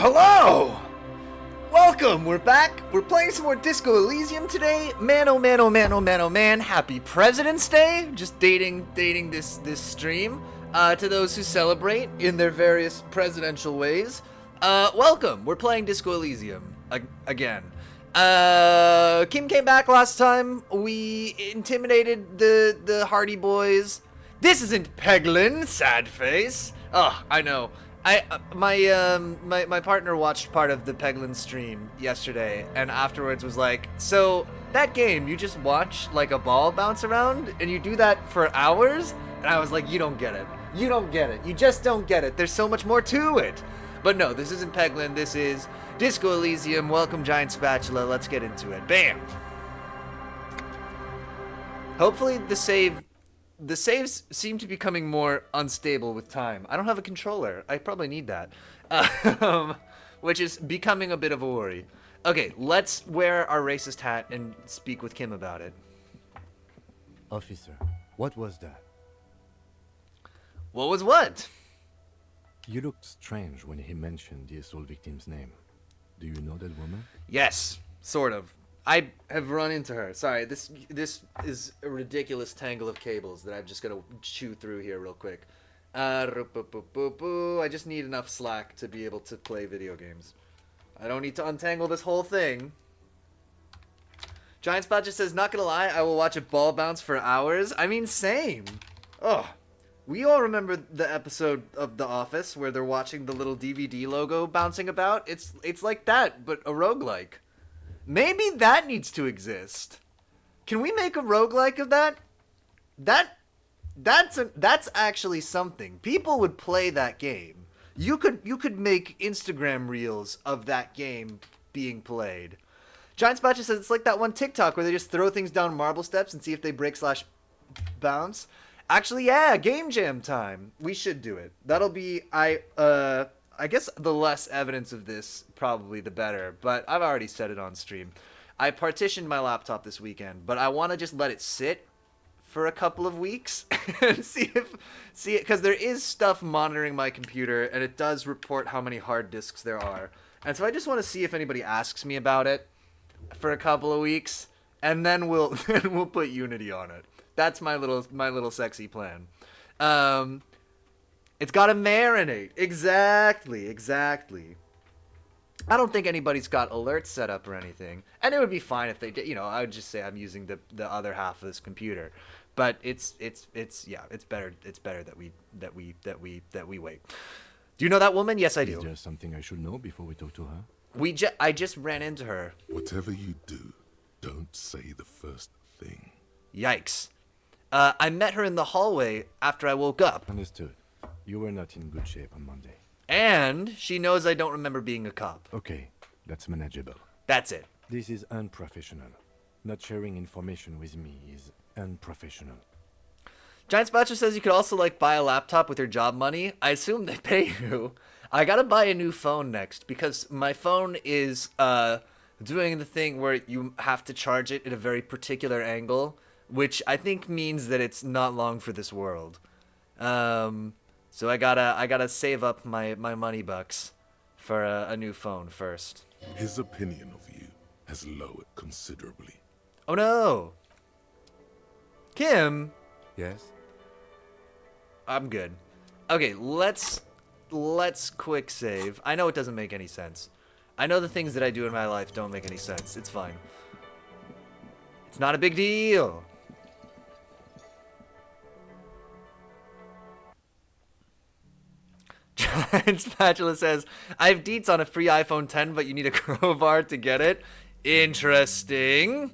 Hello! Welcome! We're back. We're playing some more Disco Elysium today. Man, oh man, oh man, oh man, oh man. Happy President's Day. Just dating this stream to those who celebrate in their various presidential ways. Welcome. We're playing Disco Elysium again. Kim came back last time. We intimidated the Hardy Boys. This isn't Peglin, sad face. Oh, I know. My partner watched part of the Peglin stream yesterday, and afterwards was like, so that game, you just watch like a ball bounce around, and you do that for hours? And I was like, you don't get it. You don't get it. You just don't get it. There's so much more to it. But no, this isn't Peglin. This is Disco Elysium. Welcome, Giant Spatula. Let's get into it. Bam! Hopefully the saves seem to be becoming more unstable with time. I don't have a controller. I probably need that. Which is becoming a bit of a worry. Okay, let's wear our racist hat and speak with Kim about it. Officer, what was that? What was what? You looked strange when he mentioned the assault victim's name. Do you know that woman? Yes, sort of. I have run into her. Sorry, this is a ridiculous tangle of cables that I've just got to chew through here real quick. I just need enough slack to be able to play video games. I don't need to untangle this whole thing. Giant Spot just says, not gonna lie, I will watch a ball bounce for hours. I mean, same. Oh, we all remember the episode of The Office where they're watching the little DVD logo bouncing about. It's like that, but a roguelike. Maybe that needs to exist. Can we make a roguelike of that? That's actually something. People would play that game. You could make Instagram reels of that game being played. Giant Spatcha says it's like that one TikTok where they just throw things down marble steps and see if they break / bounce. Actually, yeah, game jam time. We should do it. That'll be I guess the less evidence of this, probably the better, but I've already said it on stream. I partitioned my laptop this weekend, but I want to just let it sit for a couple of weeks and see it, because there is stuff monitoring my computer, and it does report how many hard disks there are. And so I just want to see if anybody asks me about it for a couple of weeks, and then we'll put Unity on it. That's my little sexy plan. It's got to marinate. Exactly. I don't think anybody's got alerts set up or anything. And it would be fine if they did, I would just say I'm using the other half of this computer. But it's better that we wait. Do you know that woman? Yes, I do. Is there something I should know before we talk to her? I just ran into her. Whatever you do, don't say the first thing. Yikes. I met her in the hallway after I woke up. Understood. You were not in good shape on Monday. And she knows I don't remember being a cop. Okay, that's manageable. That's it. This is unprofessional. Not sharing information with me is unprofessional. Giant Spatcher says you could also, buy a laptop with your job money. I assume they pay you. I gotta buy a new phone next, because my phone is, doing the thing where you have to charge it at a very particular angle, which I think means that it's not long for this world. So I gotta save up my money bucks for a new phone first. His opinion of you has lowered considerably. Oh no! Kim? Yes? I'm good. Okay, let's quick save. I know it doesn't make any sense. I know the things that I do in my life don't make any sense. It's fine. It's not a big deal. Giant Spatula says, I have deets on a free iPhone 10, but you need a crowbar to get it. Interesting.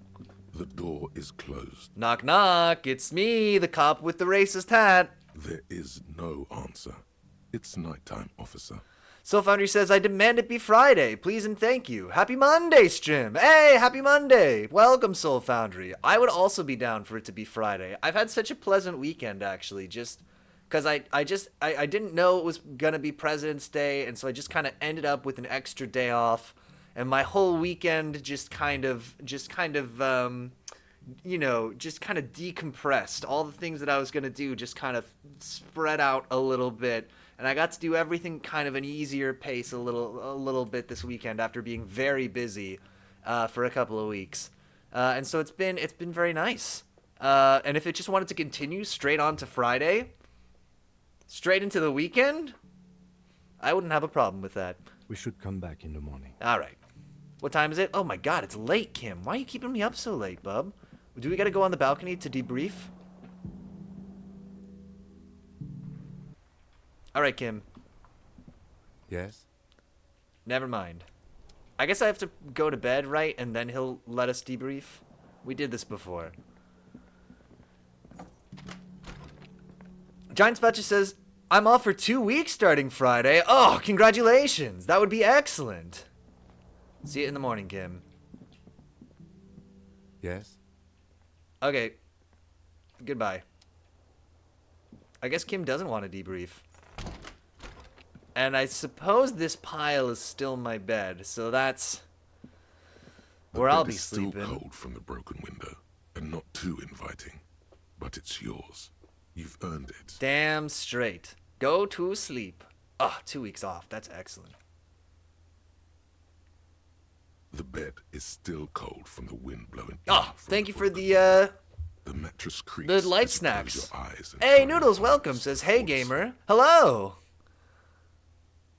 The door is closed. Knock, knock. It's me, the cop with the racist hat. There is no answer. It's nighttime, officer. Soul Foundry says, I demand it be Friday. Please and thank you. Happy Monday, stream. Hey, happy Monday. Welcome, Soul Foundry. I would also be down for it to be Friday. I've had such a pleasant weekend, actually, just because I didn't know it was going to be President's Day, and so I just kind of ended up with an extra day off, and my whole weekend just kind of decompressed. All the things that I was going to do just kind of spread out a little bit, and I got to do everything kind of an easier pace a little bit this weekend after being very busy for a couple of weeks. And so it's been very nice. And if it just wanted to continue straight on to Friday, straight into the weekend, I wouldn't have a problem with that. We should come back in the morning. All right. What time is it? Oh my god, it's late, Kim. Why are you keeping me up so late, bub? Do we gotta go on the balcony to debrief? All right, Kim. Yes? Never mind. I guess I have to go to bed, right? And then he'll let us debrief? We did this before. Giant Spatcha says, I'm off for 2 weeks starting Friday. Oh, congratulations. That would be excellent. See you in the morning, Kim. Yes? Okay. Goodbye. I guess Kim doesn't want to debrief. And I suppose this pile is still my bed, so that's where I'll be sleeping. It's still cold from the broken window, and not too inviting. But it's yours. You've earned it. Damn straight. Go to sleep. Ah, 2 weeks off. That's excellent. The bed is still cold from the wind blowing. Oh, thank you for the mattress creaks. the light as you snacks. close your eyes and Hey, try Noodles, to welcome. focus Says, your hey, thoughts. gamer. Hello.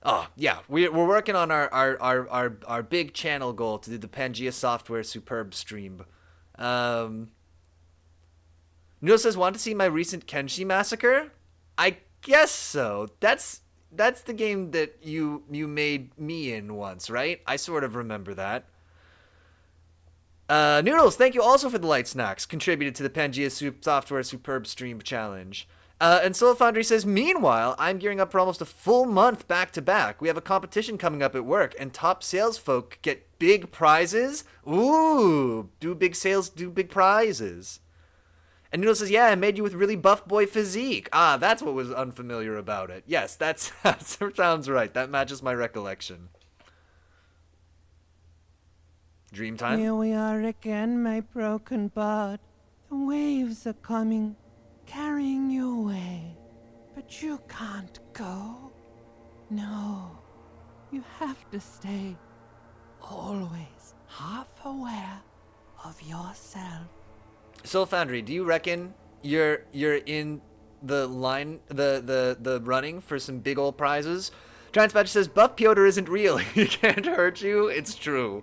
Oh, yeah. We're working on our big channel goal to do the Pangea Software Superb stream. Noodles says, want to see my recent Kenshi massacre? I guess so. That's the game that you made me in once, right? I sort of remember that. Noodles, thank you also for the light snacks, contributed to the Pangea Software Superb Stream Challenge. And Soul Foundry says, meanwhile, I'm gearing up for almost a full month back to back. We have a competition coming up at work, and top sales folk get big prizes. Ooh, do big sales, do big prizes. And Noodle says, yeah, I made you with really buff boy physique. Ah, that's what was unfamiliar about it. Yes, that sounds right. That matches my recollection. Dream time? Here we are again, my broken bud. The waves are coming, carrying you away. But you can't go. No, you have to stay. Always half aware of yourself. Soul Foundry, do you reckon you're in the line, the running for some big old prizes? Giant Badger says, Buff Piotr isn't real. He can't hurt you. It's true.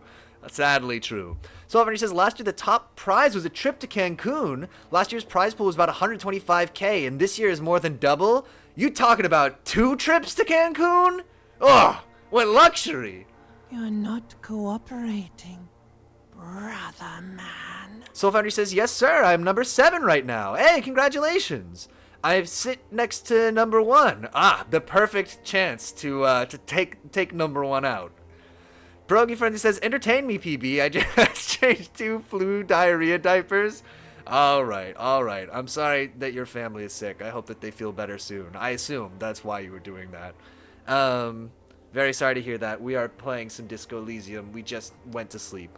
Sadly true. Soul Foundry says, last year the top prize was a trip to Cancun. Last year's prize pool was about 125K, and this year is more than double? You talking about 2 trips to Cancun? Oh, what luxury. You're not cooperating, brother man. Soul Foundry says, yes, sir, I'm number 7 right now. Hey, congratulations. I sit next to number 1. Ah, the perfect chance to take number 1 out. Pierogi Frenzy says, entertain me, PB. I just changed 2 flu diarrhea diapers. All right. I'm sorry that your family is sick. I hope that they feel better soon. I assume that's why you were doing that. Very sorry to hear that. We are playing some Disco Elysium. We just went to sleep.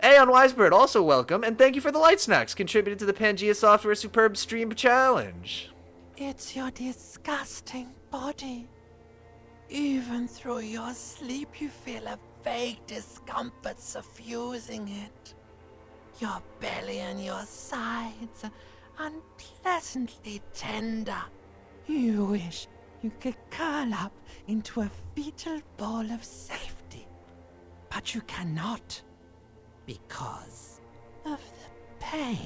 Aeon Wisebird, also welcome, and thank you for the light snacks, contributed to the Pangea Software Superb Stream Challenge. It's your disgusting body. Even through your sleep, you feel a vague discomfort suffusing it. Your belly and your sides are unpleasantly tender. You wish you could curl up into a fetal ball of safety, but you cannot because of the pain.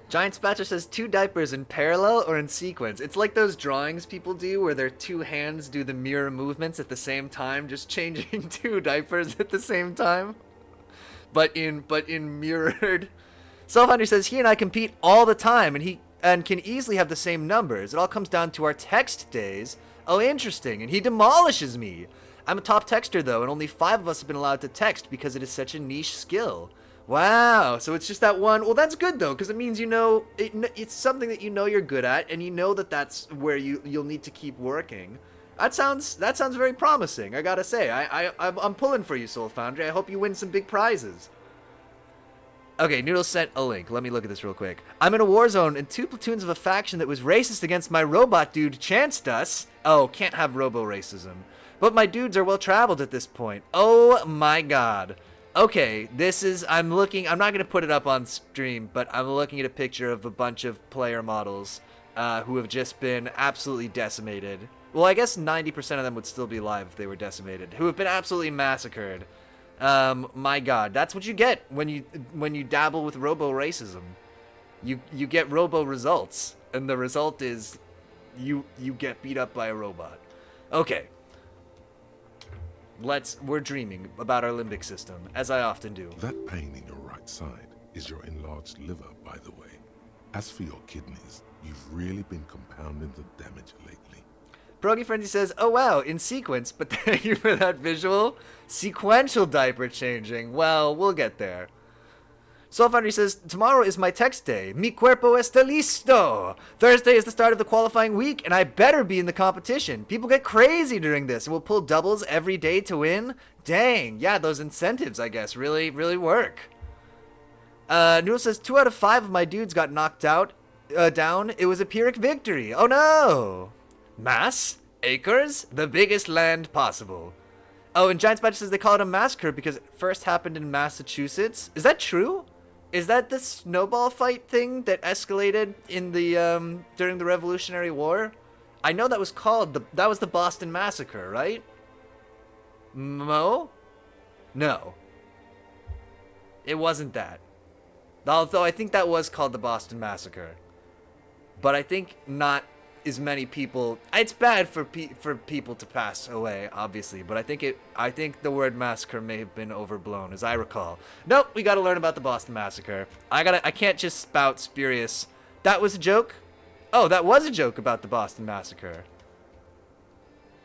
Giant Spatcher says 2 diapers in parallel or in sequence. It's like those drawings people do where their 2 hands do the mirror movements at the same time, just changing 2 diapers at the same time. But in mirrored. Self-Hunter says he and I compete all the time and can easily have the same numbers. It all comes down to our text days. Oh, interesting. And he demolishes me. I'm a top texter though, and only 5 of us have been allowed to text because it is such a niche skill. Wow, so it's just that one. Well, that's good though, because it means it's something that you know you're good at, and you know that that's where you'll need to keep working. That sounds very promising. I gotta say, I'm pulling for you, Soul Foundry. I hope you win some big prizes. Okay, Noodle sent a link. Let me look at this real quick. I'm in a war zone and 2 platoons of a faction that was racist against my robot dude chanced us. Oh, can't have robo-racism. But my dudes are well traveled at this point. Oh my god. Okay, this is, I'm not going to put it up on stream, but I'm looking at a picture of a bunch of player models who have just been absolutely decimated. Well, I guess 90% of them would still be alive if they were decimated. Who have been absolutely massacred. My god, that's what you get when you dabble with robo-racism. You get robo results, and the result is you get beat up by a robot. Okay. We're dreaming about our limbic system, as I often do. That pain in your right side is your enlarged liver, by the way. As for your kidneys, you've really been compounding the damage lately. Progy Frenzy says, oh wow, in sequence, but thank you for that visual. Sequential diaper changing. Well, we'll get there. Soul Foundry says, tomorrow is my text day. Mi cuerpo está listo. Thursday is the start of the qualifying week, and I better be in the competition. People get crazy during this, and will pull doubles every day to win. Dang, yeah, those incentives, I guess, really, really work. Noodle says, 2 out of 5 of my dudes got knocked out, down. It was a Pyrrhic victory. Oh no. Mass? Acres? The biggest land possible. Oh, and Giant Badger says they call it a massacre because it first happened in Massachusetts. Is that true? Is that the snowball fight thing that escalated in the during the Revolutionary War? I know that was called that was the Boston Massacre, right? No. It wasn't that. Although I think that was called the Boston Massacre. But I think not as many people. It's bad for people to pass away, obviously, but I think the word massacre may have been overblown, as I recall. Nope, we got to learn about the Boston Massacre. I can't just spout spurious. That was a joke. Oh, that was a joke about the Boston Massacre.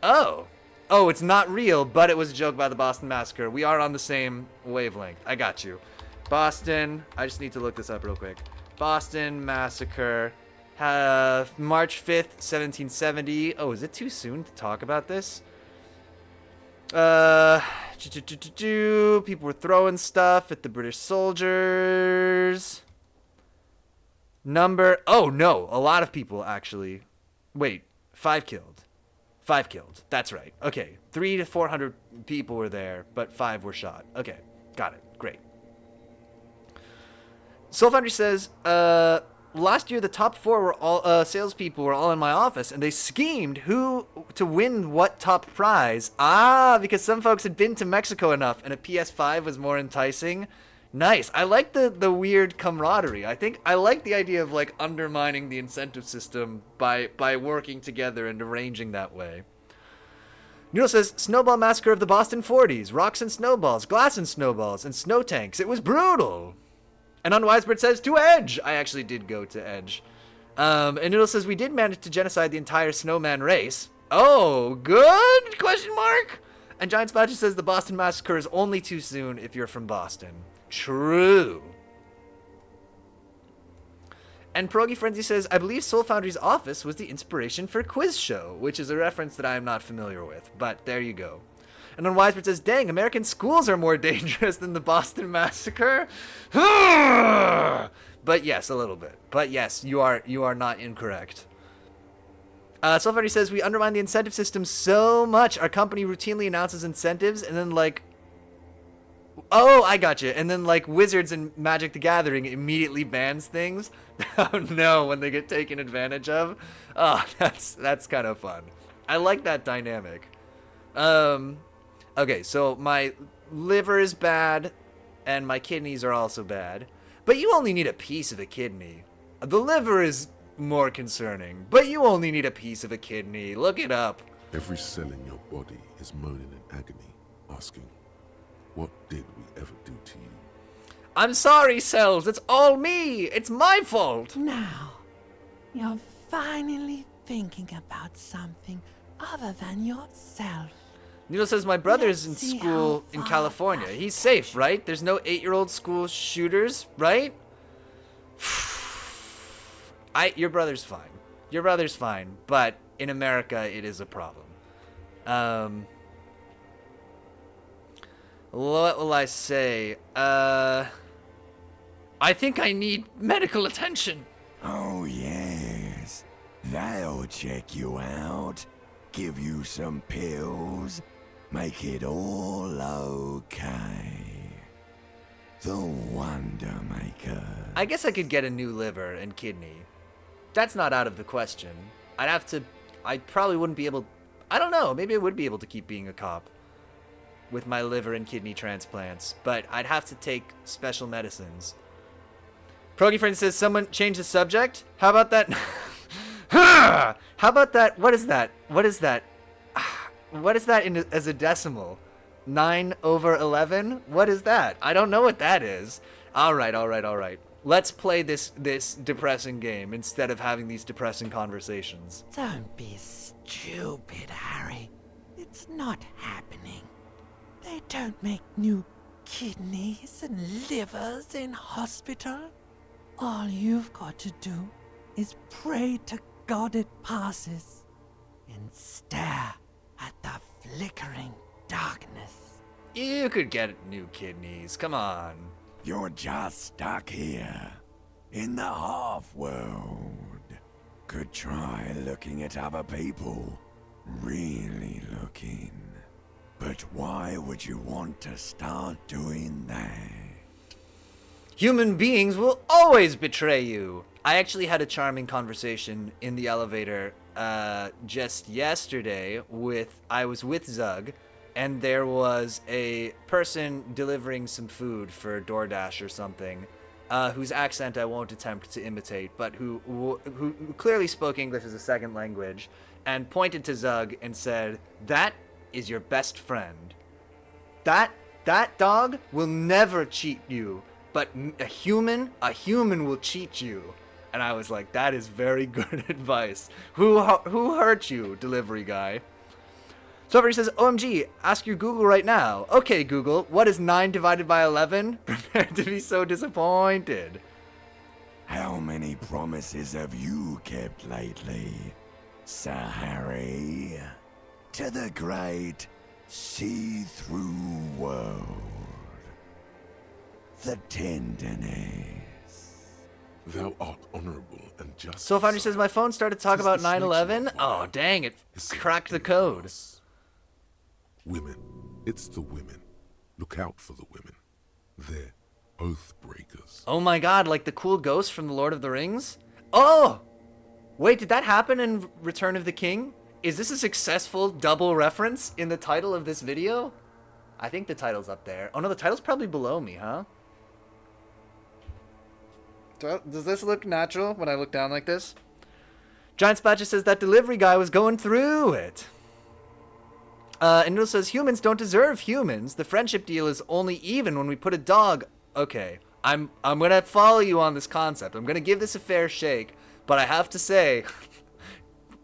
Oh, it's not real, but it was a joke about the Boston Massacre. We are on the same wavelength. I got you. Boston. I just need to look this up real quick. Boston Massacre. March 5th, 1770. Oh, is it too soon to talk about this? People were throwing stuff at the British soldiers. Oh no, a lot of people actually. Wait, 5 killed. 5 killed. That's right. Okay, 300 to 400 people were there, but 5 were shot. Okay, got it. Great. Soul Foundry says, last year, the top 4 were all salespeople were all in my office, and they schemed who to win what top prize. Because some folks had been to Mexico enough, and a PS5 was more enticing. Nice. I like the weird camaraderie. I like the idea of like undermining the incentive system by working together and arranging that way. Noodle says, Snowball Massacre of the Boston 40s. Rocks and snowballs, glass and snowballs, and snow tanks. It was brutal. And Unwisebird says, to Edge! I actually did go to Edge. And Noodle says, we did manage to genocide the entire snowman race. Oh, good? Question mark? And Giant Splotchy says, the Boston Massacre is only too soon if you're from Boston. True. And Progy Frenzy says, I believe Soul Foundry's office was the inspiration for Quiz Show, which is a reference that I am not familiar with, but there you go. And then Wisebird says, dang, American schools are more dangerous than the Boston Massacre. But yes, a little bit. But yes, you are not incorrect. Soul Foundry says, we undermine the incentive system so much. Our company routinely announces incentives and then like, oh, I gotcha. And then like Wizards and Magic the Gathering immediately bans things. Oh no, when they get taken advantage of. Oh, that's kind of fun. I like that dynamic. Okay, so my liver is bad, and my kidneys are also bad. But you only need a piece of a kidney. The liver is more concerning, but you only need a piece of a kidney. Look it up. Every cell in your body is moaning in agony, asking, what did we ever do to you? I'm sorry, cells. It's all me. It's my fault. Now, you're finally thinking about something other than yourself. Noodle says, my brother's in Let's see school how in far California. past He's safe, right? There's no 8-year-old school shooters, right? Your brother's fine. Your brother's fine, but in America, it is a problem. What will I say? I think I need medical attention. Oh, yes. They'll check you out, give you some pills, make it all okay. The Wonder Maker. I guess I could get a new liver and kidney. That's not out of the question. I probably wouldn't be able, I don't know, maybe I would be able to keep being a cop with my liver and kidney transplants, but I'd have to take special medicines. Progy Friend says, someone change the subject? How about that? How about that? What is that? What is that? What is that as a decimal? 9/11? What is that? I don't know what that is. All right. Let's play this depressing game instead of having these depressing conversations. Don't be stupid, Harry. It's not happening. They don't make new kidneys and livers in hospital. All you've got to do is pray to God it passes and stare at the flickering darkness. You could get new kidneys. Come on. You're just stuck here, in the half-world. Could try looking at other people. Really looking. But why would you want to start doing that? Human beings will always betray you. I actually had a charming conversation in the elevator just yesterday I was with Zug, and there was a person delivering some food for DoorDash or something, whose accent I won't attempt to imitate, but who clearly spoke English as a second language, and pointed to Zug and said, "That is your best friend. That dog will never cheat you, but a human will cheat you." And I was like, that is very good advice. Who hurt you, delivery guy? So everybody says, OMG, ask your Google right now. Okay, Google, what is 9 divided by 11? Prepare to be so disappointed. How many promises have you kept lately, Sir Harry? To the great see-through world. The tenderness. Thou art honorable and just. So Foundry says, my phone started talking about 9/11. Oh, Oh, dang, it cracked the code. Women. It's the women. Look out for the women. They're oath breakers. Oh my god, like the cool ghost from The Lord of the Rings? Oh! Wait, did that happen in Return of the King? Is this a successful double reference in the title of this video? I think the title's up there. Oh no, the title's probably below me, huh? Does this look natural when I look down like this? Giant Spatcha says that delivery guy was going through it. And Noodle says, humans don't deserve humans. The friendship deal is only even when we put a dog... Okay, I'm gonna follow you on this concept. I'm gonna give this a fair shake, but I have to say,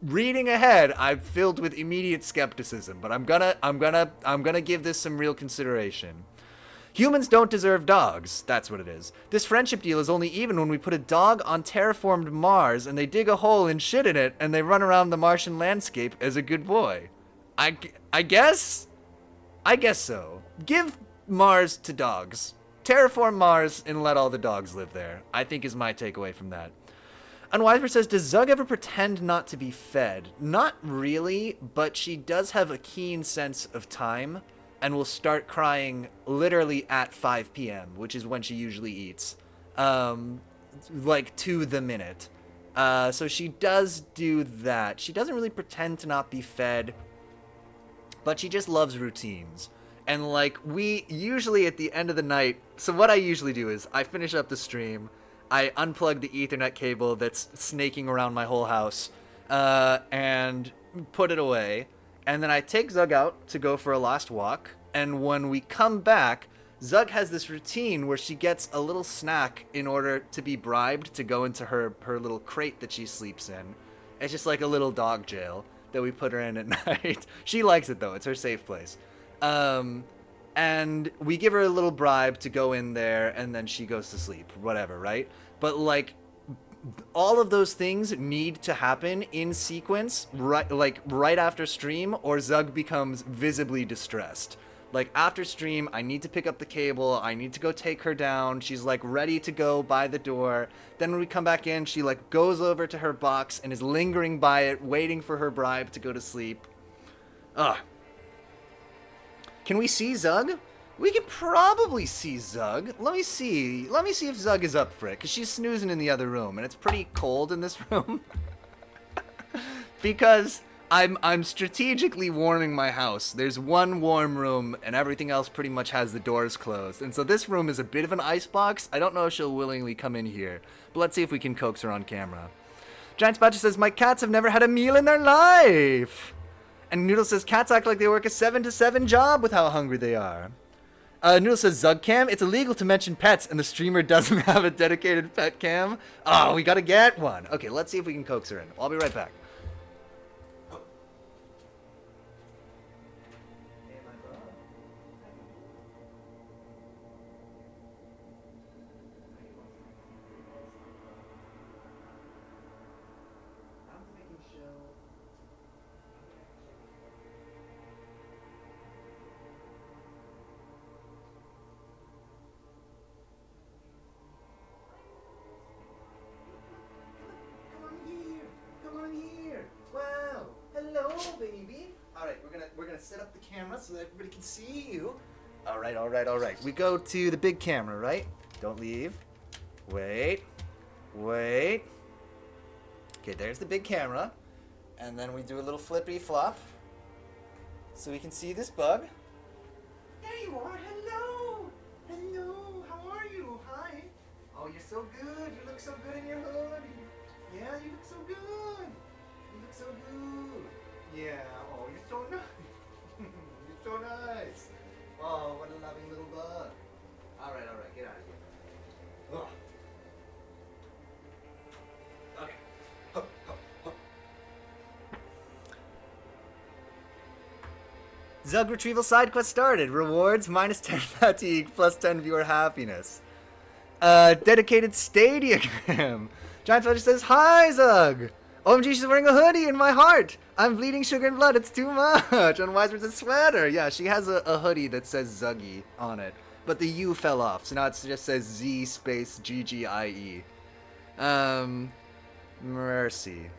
reading ahead, I'm filled with immediate skepticism, but I'm gonna give this some real consideration. Humans don't deserve dogs. That's what it is. This friendship deal is only even when we put a dog on terraformed Mars and they dig a hole and shit in it and they run around the Martian landscape as a good boy. I guess? I guess so. Give Mars to dogs. Terraform Mars and let all the dogs live there, I think is my takeaway from that. Unwiseper says, does Zug ever pretend not to be fed? Not really, but she does have a keen sense of time and will start crying literally at 5 p.m., which is when she usually eats. Like to the minute. So she does do that. She doesn't really pretend to not be fed, but she just loves routines. And like, we usually at the end of the night, so what I usually do is I finish up the stream, I unplug the Ethernet cable that's snaking around my whole house, and put it away. And then I take Zug out to go for a last walk. And when we come back, Zug has this routine where she gets a little snack in order to be bribed to go into her little crate that she sleeps in. It's just like a little dog jail that we put her in at night. She likes it though. It's her safe place. And we give her a little bribe to go in there and then she goes to sleep, whatever, right? But like, all of those things need to happen in sequence, right after stream, or Zug becomes visibly distressed. Like, after stream, I need to pick up the cable. I need to go take her down. She's, like, ready to go by the door. Then when we come back in, she, like, goes over to her box and is lingering by it, waiting for her bribe to go to sleep. Ugh. Can we see Zug? We can probably see Zug. Let me see. Let me see if Zug is up for it, because she's snoozing in the other room, and it's pretty cold in this room. Because I'm strategically warming my house. There's one warm room, and everything else pretty much has the doors closed. And so this room is a bit of an icebox. I don't know if she'll willingly come in here, but let's see if we can coax her on camera. Giant Spatcher says, my cats have never had a meal in their life. And Noodle says, cats act like they work a 7 to 7 job with how hungry they are. Noodle says, Zug cam, it's illegal to mention pets, and the streamer doesn't have a dedicated pet cam. Oh, we gotta get one. Okay, let's see if we can coax her in. I'll be right back. Set up the camera so that everybody can see you. All right. We go to the big camera, right? Don't leave. Wait. Okay, there's the big camera. And then we do a little flippity flop so we can see this bug. There you are. Hello. How are you? Hi. Oh, you're so good. You look so good in your hoodie. Yeah, you look so good. Yeah. Oh, you're so nice. You're so nice. Oh, what a loving little bug. All right, get out of here. Oh. Okay. Hup. Zug retrieval side quest started. Rewards minus 10 fatigue plus 10 viewer happiness. Dedicated Stadiagram. Giant Fudge says, hi, Zug. OMG, she's wearing a hoodie in my heart. I'm bleeding sugar and blood. It's too much. And Wiseman's a sweater. Yeah, she has a hoodie that says Zuggy on it. But the U fell off. So now it just says Z space GGIE. Mercy.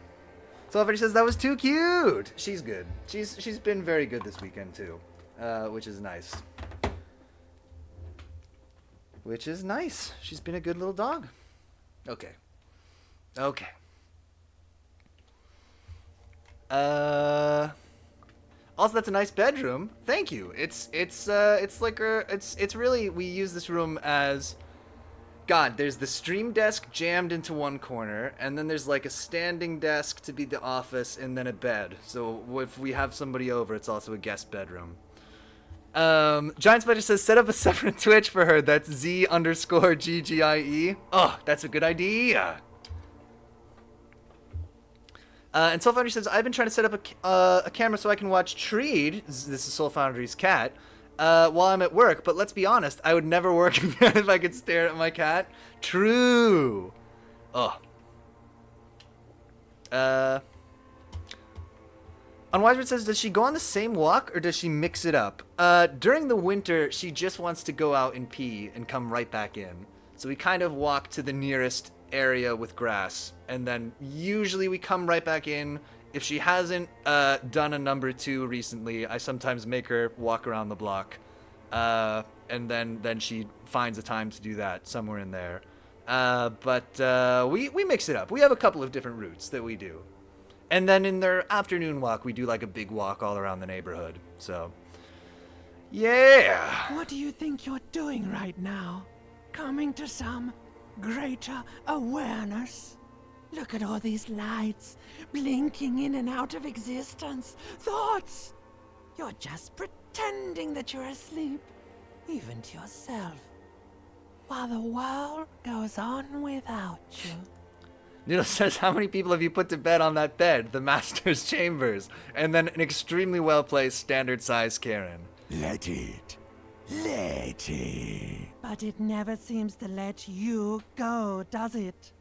So everybody says that was too cute. She's good. She's been very good this weekend too. Which is nice. She's been a good little dog. Okay. Also, that's a nice bedroom. Thank you. It's really, we use this room as, God, there's the stream desk jammed into one corner, and then there's like a standing desk to be the office, and then a bed. So if we have somebody over, it's also a guest bedroom. Giant Spider says, set up a separate Twitch for her. That's Z_GGIE. Oh, that's a good idea. And Soul Foundry says, I've been trying to set up a camera so I can watch Treed, this is Soul Foundry's cat, while I'm at work. But let's be honest, I would never work again if I could stare at my cat. True. Oh. Unwiseword says, does she go on the same walk or does she mix it up? During the winter, she just wants to go out and pee and come right back in. So we kind of walk to the nearest area with grass, and then usually we come right back in. If she hasn't done a number 2 recently, I sometimes make her walk around the block, and then she finds a time to do that somewhere in there. But we mix it up. We have a couple of different routes that we do, and then in their afternoon walk, we do like a big walk all around the neighborhood. So, yeah. What do you think you're doing right now? Coming to some greater awareness? Look at all these lights, blinking in and out of existence. Thoughts! You're just pretending that you're asleep, even to yourself, while the world goes on without you. Noodle says, how many people have you put to bed on that bed? The master's chambers. And then an extremely well-placed standard-size Karen. Let it. But it never seems to let you go, does it?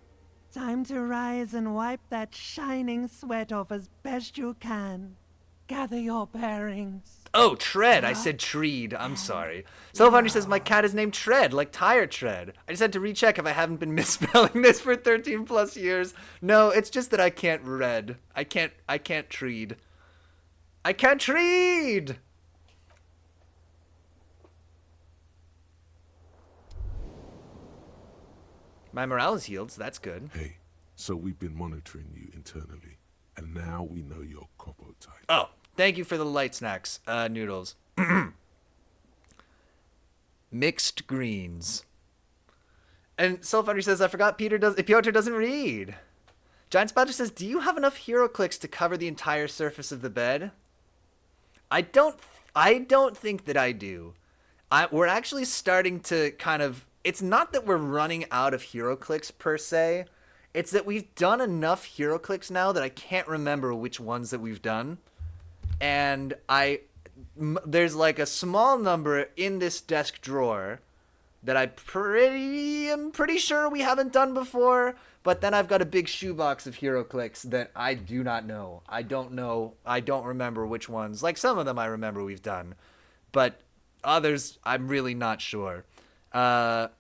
Time to rise and wipe that shining sweat off as best you can. Gather your bearings. Oh, Tread. I said Treed. I'm sorry. Soulfoundry says my cat is named Tread, like tire tread. I just had to recheck if I haven't been misspelling this for 13 plus years. No, it's just that I can't read. I can't treed. I can't treed! My morale is healed, so that's good. Hey, so we've been monitoring you internally, and now we know your Copo type. Oh, thank you for the light snacks, Noodles. Mixed greens. And Soulfoundry says, I forgot Piotr doesn't read. Giant Spatcher says, do you have enough hero clicks to cover the entire surface of the bed? I don't think that I do. We're actually starting to kind of... It's not that we're running out of hero clicks per se. It's that we've done enough hero clicks now that I can't remember which ones that we've done. And there's like a small number in this desk drawer that I'm pretty sure we haven't done before. But then I've got a big shoebox of hero clicks that I do not know. I don't remember which ones. Like some of them I remember we've done. But others I'm really not sure. Unwisebear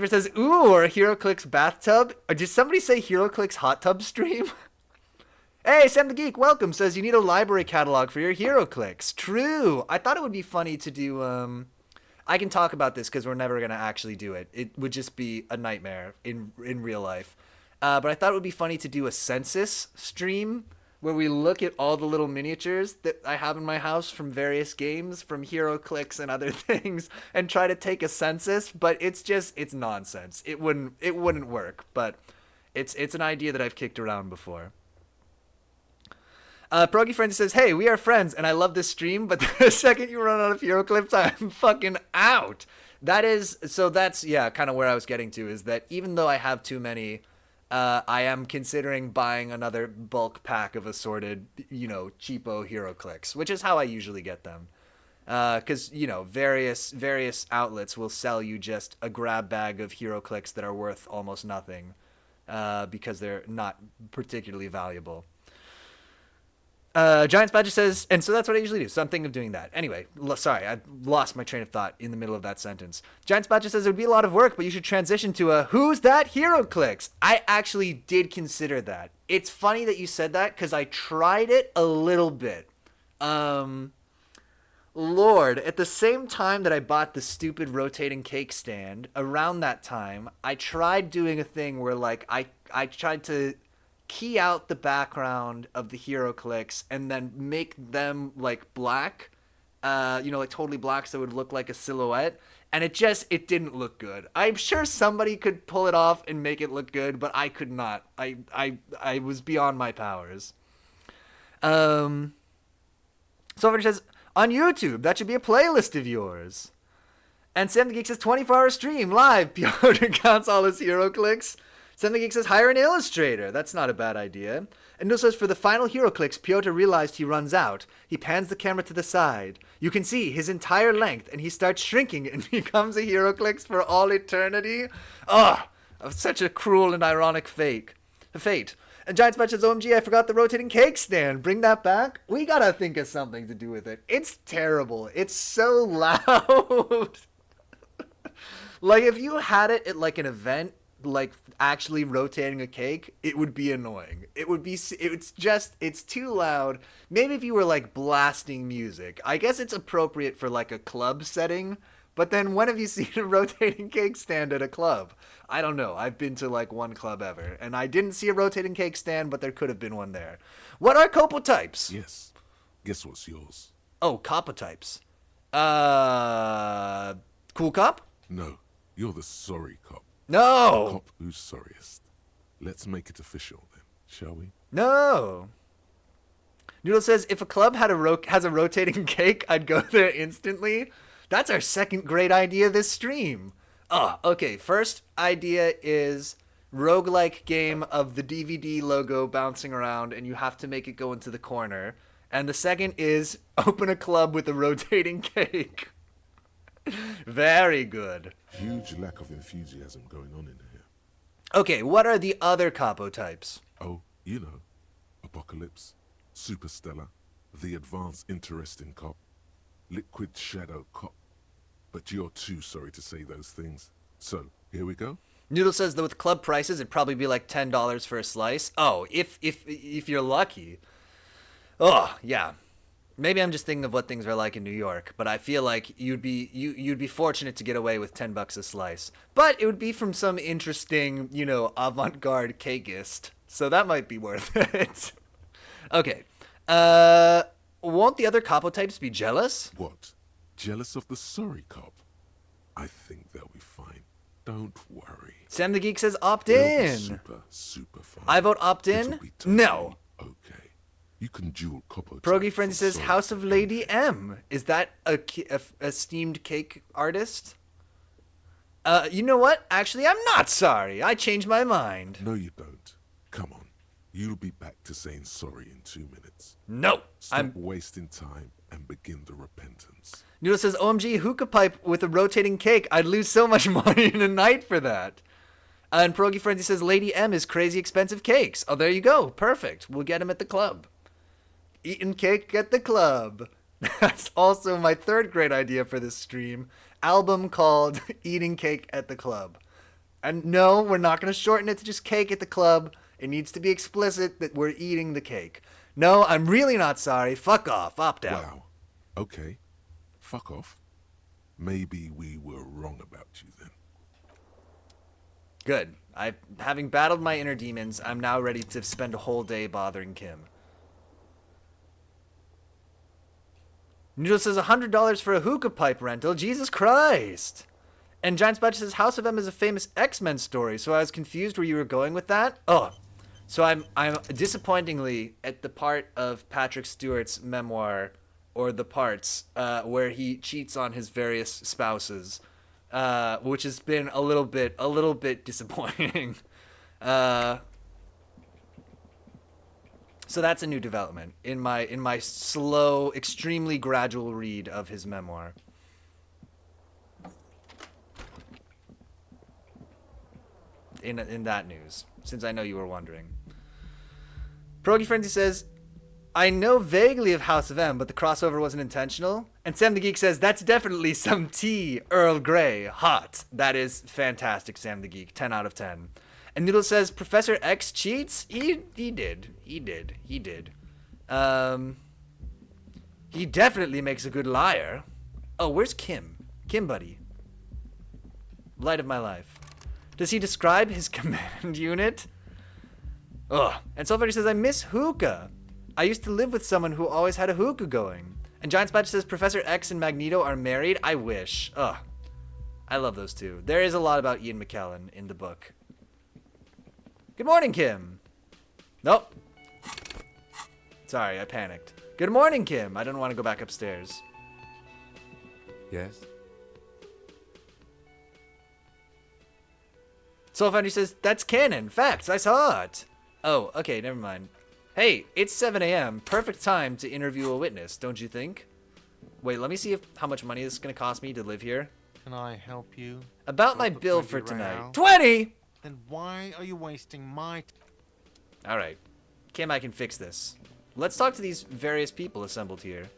says, ooh, or HeroClix bathtub? Or did somebody say HeroClix hot tub stream? Hey, Sam the Geek, welcome, says you need a library catalog for your HeroClix. True. I thought it would be funny to do, I can talk about this because we're never going to actually do it. It would just be a nightmare in real life. But I thought it would be funny to do a census stream where we look at all the little miniatures that I have in my house from various games, from HeroClix and other things, and try to take a census, but it's nonsense. It wouldn't work, but it's an idea that I've kicked around before. Progy Friend says, hey, we are friends, and I love this stream, but the second you run out of HeroClips, I'm fucking out. That's kind of where I was getting to, is that even though I have too many, I am considering buying another bulk pack of assorted, cheapo HeroClix, which is how I usually get them. Because, various outlets will sell you just a grab bag of HeroClix that are worth almost nothing, because they're not particularly valuable. Giants Badger says, and so that's what I usually do, so I'm thinking of doing that. Anyway, sorry, I lost my train of thought in the middle of that sentence. Giants Badger says it would be a lot of work, but you should transition to a Who's That HeroClix? I actually did consider that. It's funny that you said that, because I tried it a little bit. Lord, at the same time that I bought the stupid rotating cake stand, around that time, I tried doing a thing where, like, I tried to key out the background of the HeroClix and then make them like black, like totally black, so it would look like a silhouette, and it didn't look good. I'm sure somebody could pull it off and make it look good, but I could not. I was beyond my powers. Somebody says, on YouTube, that should be a playlist of yours. And Sam the Geek says, 24-hour stream live. Piotr counts all his HeroClix. Sam the Geek says, hire an illustrator. That's not a bad idea. And Neil says, for the final HeroClix, Piotr realized he runs out. He pans the camera to the side. You can see his entire length, and he starts shrinking and becomes a HeroClix for all eternity. Ugh, such a cruel and ironic fate. And Giant Spatch says, OMG, I forgot the rotating cake stand. Bring that back? We gotta think of something to do with it. It's terrible. It's so loud. Like, if you had it at, like, an event, like actually rotating a cake, it would be annoying. It's too loud. Maybe if you were like blasting music, I guess it's appropriate for like a club setting, but then when have you seen a rotating cake stand at a club? I don't know. I've been to like one club ever, and I didn't see a rotating cake stand, but there could have been one there. What are copotypes? Yes. Guess what's yours? Oh, copotypes. Cool cop? No, you're the sorry cop. No! The cop who's sorriest. Let's make it official then, shall we? No! Noodle says, if a club has a rotating cake, I'd go there instantly. That's our second great idea this stream. Okay, first idea is roguelike game of the DVD logo bouncing around and you have to make it go into the corner. And the second is open a club with a rotating cake. Very good. Huge lack of enthusiasm going on in here. Okay, what are the other capo types? Oh, Apocalypse, Superstellar, the advanced interesting cop, liquid shadow cop. But you're too sorry to say those things. So, here we go? Noodle says that with club prices, it'd probably be like $10 for a slice. Oh, if you're lucky. Oh, yeah. Maybe I'm just thinking of what things are like in New York, but I feel like you'd be fortunate to get away with $10 a slice. But it would be from some interesting, avant-garde cakeist. So that might be worth it. Okay. Won't the other capo types be jealous? What? Jealous of the sorry cop? I think they'll be fine. Don't worry. Sam the Geek says opt They'll be in. super fine. I vote opt It'll in. be totally No. okay. You can duel Coppo. Progy Frenzy says House of Lady M. Is that a esteemed cake artist? You know what? Actually, I'm not sorry. I changed my mind. No, you don't. Come on. You'll be back to saying sorry in 2 minutes. No. Stop wasting time and begin the repentance. Noodle says, OMG, hookah pipe with a rotating cake. I'd lose so much money in a night for that. And Progy Frenzy says, Lady M is crazy expensive cakes. Oh, there you go. Perfect. We'll get him at the club. Eating cake at the club. That's also my third great idea for this stream. Album called Eating Cake at the Club. And no, we're not going to shorten it to just cake at the club. It needs to be explicit that we're eating the cake. No, I'm really not sorry. Fuck off. Opt out. Wow. Okay. Fuck off. Maybe we were wrong about you then. Good. Having battled my inner demons, I'm now ready to spend a whole day bothering Kim. Noodle says $100 for a hookah pipe rental. Jesus Christ. And Giant Spatch says House of M is a famous X-Men story, so I was confused where you were going with that. Oh, so I'm disappointingly at the part of Patrick Stewart's memoir, or the parts where he cheats on his various spouses, which has been a little bit disappointing. So that's a new development in my slow, extremely gradual read of his memoir. In that news, since I know you were wondering. Progy Frenzy says, I know vaguely of House of M, but the crossover wasn't intentional. And Sam the Geek says, that's definitely some tea, Earl Grey, hot. That is fantastic, Sam the Geek, 10 out of 10. And Noodle says, Professor X cheats? He did. He definitely makes a good liar. Oh, where's Kim? Kim, buddy. Light of my life. Does he describe his command unit? Ugh. And Sulfur says, I miss hookah. I used to live with someone who always had a hookah going. And Giant Spatch says, Professor X and Magneto are married? I wish. Ugh. I love those two. There is a lot about Ian McKellen in the book. Good morning, Kim. Nope. Sorry, I panicked. Good morning, Kim. I don't want to go back upstairs. Yes? Soul Foundry says, that's canon. Facts. I saw it. Oh, okay. Never mind. Hey, it's 7 a.m. Perfect time to interview a witness, don't you think? Wait, let me see how much money this is going to cost me to live here. Can I help you? About my Not for bill 20 for tonight. rounds. 20! Then why are you wasting my All right. Kim, I can fix this. Let's talk to these various people assembled here.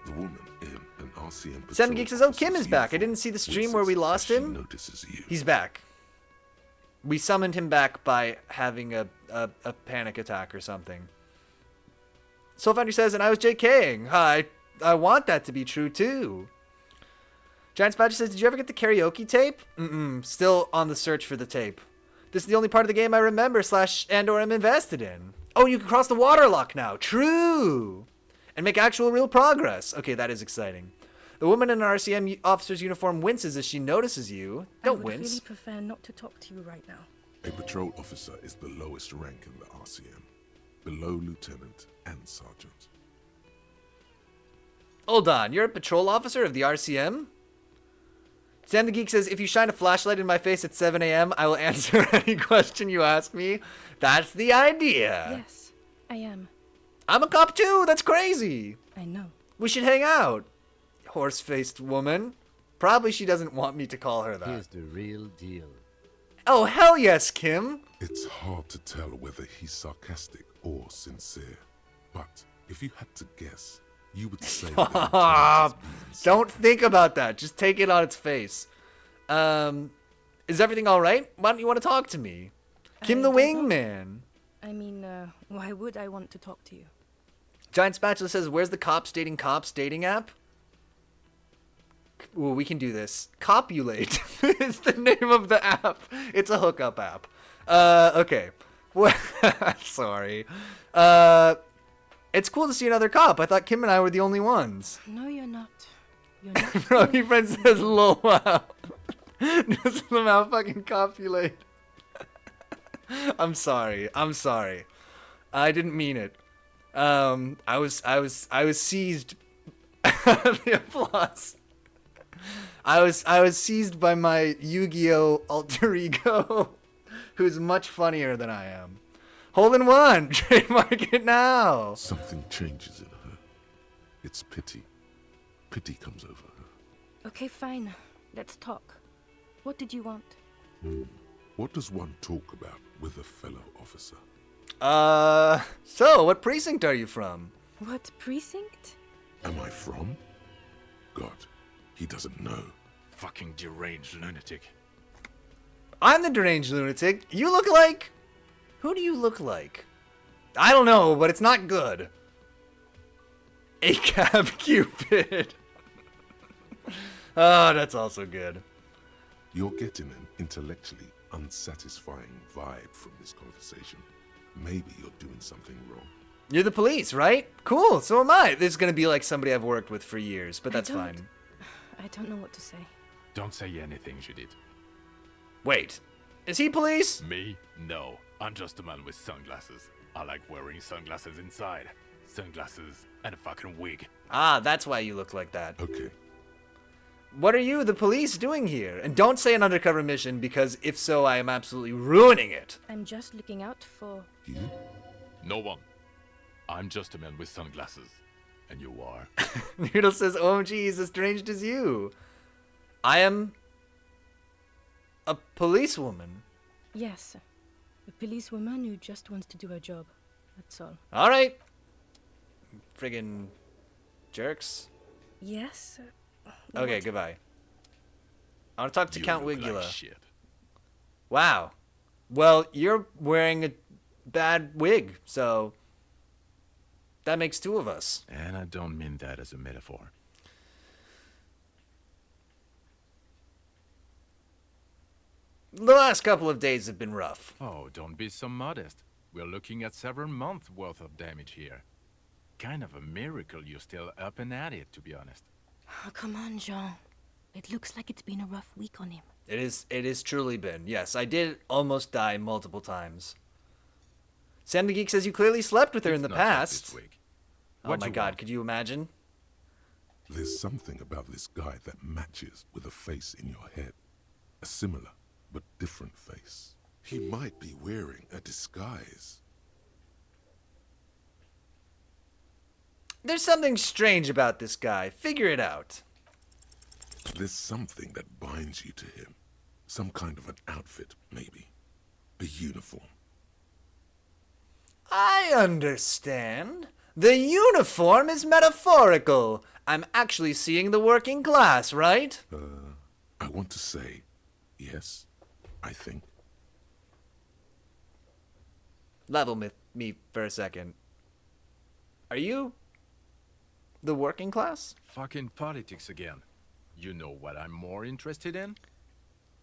The woman in an RCM patrol Sam Geek says, oh, Kim officer's is back. I uniform didn't see the stream winces where we as lost she him. notices you. He's back. We summoned him back by having a panic attack or something. Soul Foundry says, and I was JKing. Hi, I want that to be true too. Giant Spatch says, did you ever get the karaoke tape? Still on the search for the tape. This is the only part of the game I remember / and/or am invested in. Oh, you can cross the water lock now. True. And make actual real progress. Okay, that is exciting. The woman in an RCM officer's uniform winces as she notices you. Don't I would wince. really prefer not to talk to you right now. A patrol officer is the lowest rank in the RCM, below lieutenant and sergeant. Hold on, you're a patrol officer of the RCM? Sam the Geek says, if you shine a flashlight in my face at 7 a.m., I will answer any question you ask me. That's the idea. Yes, I am. I'm a cop too. That's crazy. I know. We should hang out. Horse-faced woman. Probably she doesn't want me to call her that. Here's the real deal. Oh, hell yes, Kim. It's hard to tell whether he's sarcastic or sincere. But if you had to guess, you would say Stop. Don't think about that. Just take it on its face. Is everything all right? Why don't you want to talk to me? Kim I the don't know. Wingman. I mean, why would I want to talk to you? Giant Spatula says, where's the cops dating app? Well, we can do this. Copulate is the name of the app. It's a hookup app. Okay. Sorry. It's cool to see another cop. I thought Kim and I were the only ones. No, you're not. You're not. Bro, your friend says, lol, wow. Just somehow fucking copulate. I'm sorry. I didn't mean it. I was seized. The applause. I was seized by my Yu-Gi-Oh alter ego, who's much funnier than I am. Hole in one, trademark it now. Something changes in her. It's pity. Pity comes over her. Okay, fine. Let's talk. What did you want? What does one talk about with a fellow officer? So what precinct are you from? What precinct? Am I from? God, he doesn't know. Fucking deranged lunatic. I'm the deranged lunatic. You look like... Who do you look like? I don't know, but it's not good. ACAB Cupid. Oh, that's also good. You're getting an intellectually unsatisfying vibe from this conversation. Maybe you're doing something wrong. You're the police, right? Cool, so am I. This is gonna be like somebody I've worked with for years, but that's fine. I don't know what to say. Don't say anything, Judith. Wait, is he police? Me? No. I'm just a man with sunglasses. I like wearing sunglasses inside. Sunglasses and a fucking wig. Ah, that's why you look like that. Okay, What are you, the police, doing here? And don't say an undercover mission, because if so, I am absolutely ruining it. I'm just looking out for... you? No one. I'm just a man with sunglasses. And you are? Noodle says, OMG, he's as deranged as you. I am... a policewoman. Yes. A policewoman who just wants to do her job. That's all. Alright. Friggin' jerks. Yes? Okay, what? goodbye. I want to talk to You Count look Wigula. like shit. Wow. Well, you're wearing a bad wig, so that makes two of us. And I don't mean that as a metaphor. The last couple of days have been rough. Oh, don't be so modest. We're looking at several months worth of damage here. Kind of a miracle you're still up and at it, to be honest. Oh, come on, Jean. It looks like it's been a rough week on him. It is truly been. Yes, I did almost die multiple times. Sam the Geek says you clearly slept with her in the It's not just past. this week. Oh What my you god, want? could you imagine? There's something about this guy that matches with a face in your head. A similar but different face. He might be wearing a disguise. There's something strange about this guy. Figure it out. There's something that binds you to him. Some kind of an outfit, maybe. A uniform. I understand. The uniform is metaphorical. I'm actually seeing the working class, right? I want to say, yes, I think. Level with me for a second. Are you the working class? Fucking politics again. You know what I'm more interested in?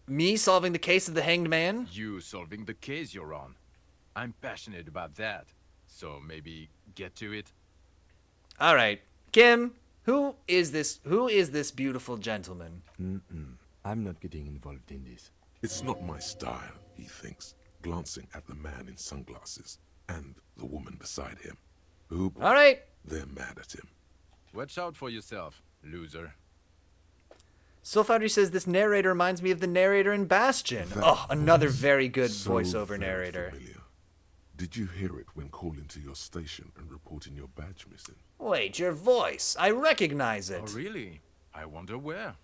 Me solving the case of the hanged man? You solving the case you're on. I'm passionate about that. So maybe get to it. All right. Kim, who is this beautiful gentleman? I'm not getting involved in this. It's not my style, he thinks, glancing at the man in sunglasses and the woman beside him. Who? All right. They're mad at him. Watch out for yourself, loser. Sylfoundry says this narrator reminds me of the narrator in Bastion. That Oh, another voice, very good so voiceover very narrator. familiar. Did you hear it when calling to your station and reporting your badge missing? Wait, your voice. I recognize it. Oh, really? I wonder where.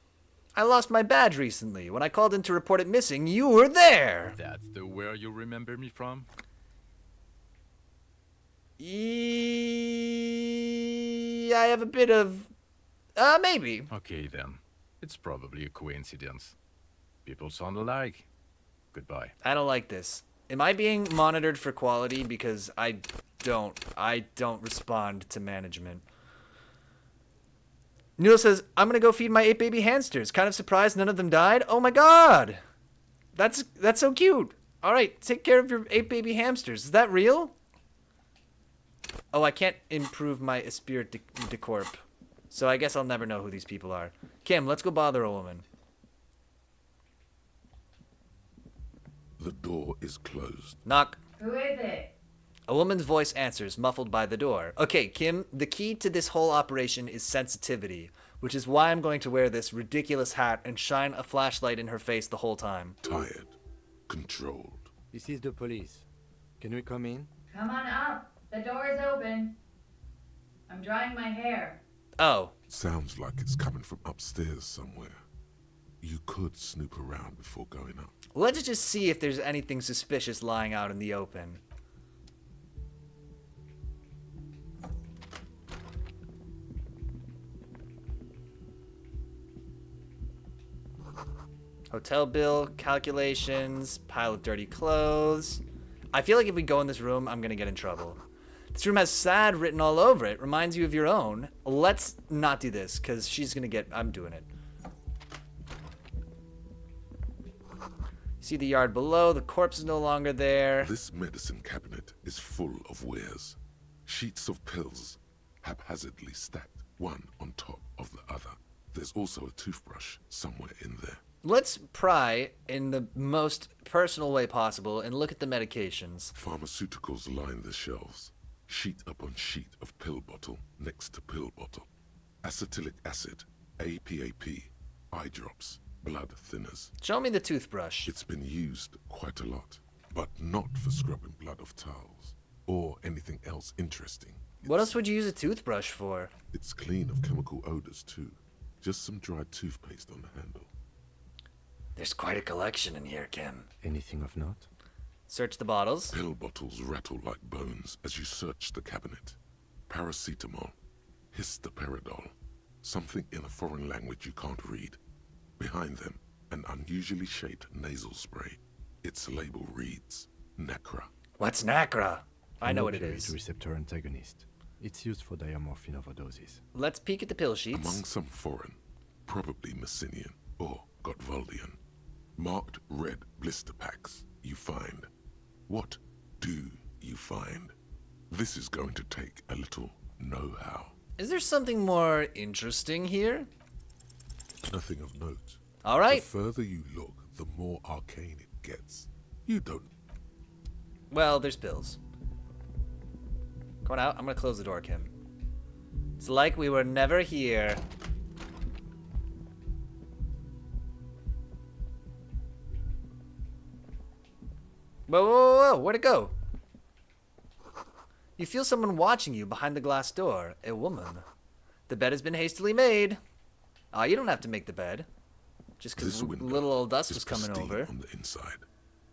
I lost my badge recently. When I called in to report it missing, you were there. That's the where you remember me from? I have a bit of... maybe. Okay then. It's probably a coincidence. People sound alike. Goodbye. I don't like this. Am I being monitored for quality? Because I don't respond to management. Noodle says, I'm gonna go feed my 8 baby hamsters. Kind of surprised none of them died. Oh my god! That's so cute. Alright, take care of your 8 baby hamsters. Is that real? Oh, I can't improve my esprit de corp. So I guess I'll never know who these people are. Kim, let's go bother a woman. The door is closed. Knock. Who is it? A woman's voice answers, muffled by the door. Okay, Kim, the key to this whole operation is sensitivity, which is why I'm going to wear this ridiculous hat and shine a flashlight in her face the whole time. Tired. Controlled. This is the police. Can we come in? Come on up. The door is open. I'm drying my hair. Oh. Sounds like it's coming from upstairs somewhere. You could snoop around before going up. Let's just see if there's anything suspicious lying out in the open. Hotel bill, calculations, pile of dirty clothes. I feel like if we go in this room, I'm gonna get in trouble. This room has sad written all over it. Reminds you of your own. Let's not do this, because she's gonna get... I'm doing it. See the yard below. The corpse is no longer there. This medicine cabinet is full of wares. Sheets of pills, haphazardly stacked, one on top of the other. There's also a toothbrush somewhere in there. Let's pry in the most personal way possible and look at the medications. Pharmaceuticals line the shelves. Sheet upon sheet of pill bottle next to pill bottle. Acetylic acid, APAP, eye drops, blood thinners. Show me the toothbrush. It's been used quite a lot, but not for scrubbing blood off towels or anything else interesting. What else would you use a toothbrush for? It's clean of chemical odors too. Just some dried toothpaste on the handle. There's quite a collection in here, Kim. Anything of note? Search the bottles. Pill bottles rattle like bones as you search the cabinet. Paracetamol, histoperidol, something in a foreign language you can't read. Behind them, an unusually shaped nasal spray. Its label reads, Nacra. What's Nacra? I know what it Opioid is. receptor antagonist. It's used for diamorphine overdoses. Let's peek at the pill sheets. Among some foreign, probably Messinian or Gottwaldian, marked red blister packs you find. What do you find? This is going to take a little know-how. Is there something more interesting here? Nothing of note. All right. The further you look, the more arcane it gets. You don't... Well, there's pills. Come on out. I'm gonna close the door, Kim. It's like we were never here. Whoa, whoa, whoa, whoa, where'd it go? You feel someone watching you behind the glass door. A woman. The bed has been hastily made. Ah, you don't have to make the bed. Just because This window little old dust is was coming pristine over. on the inside,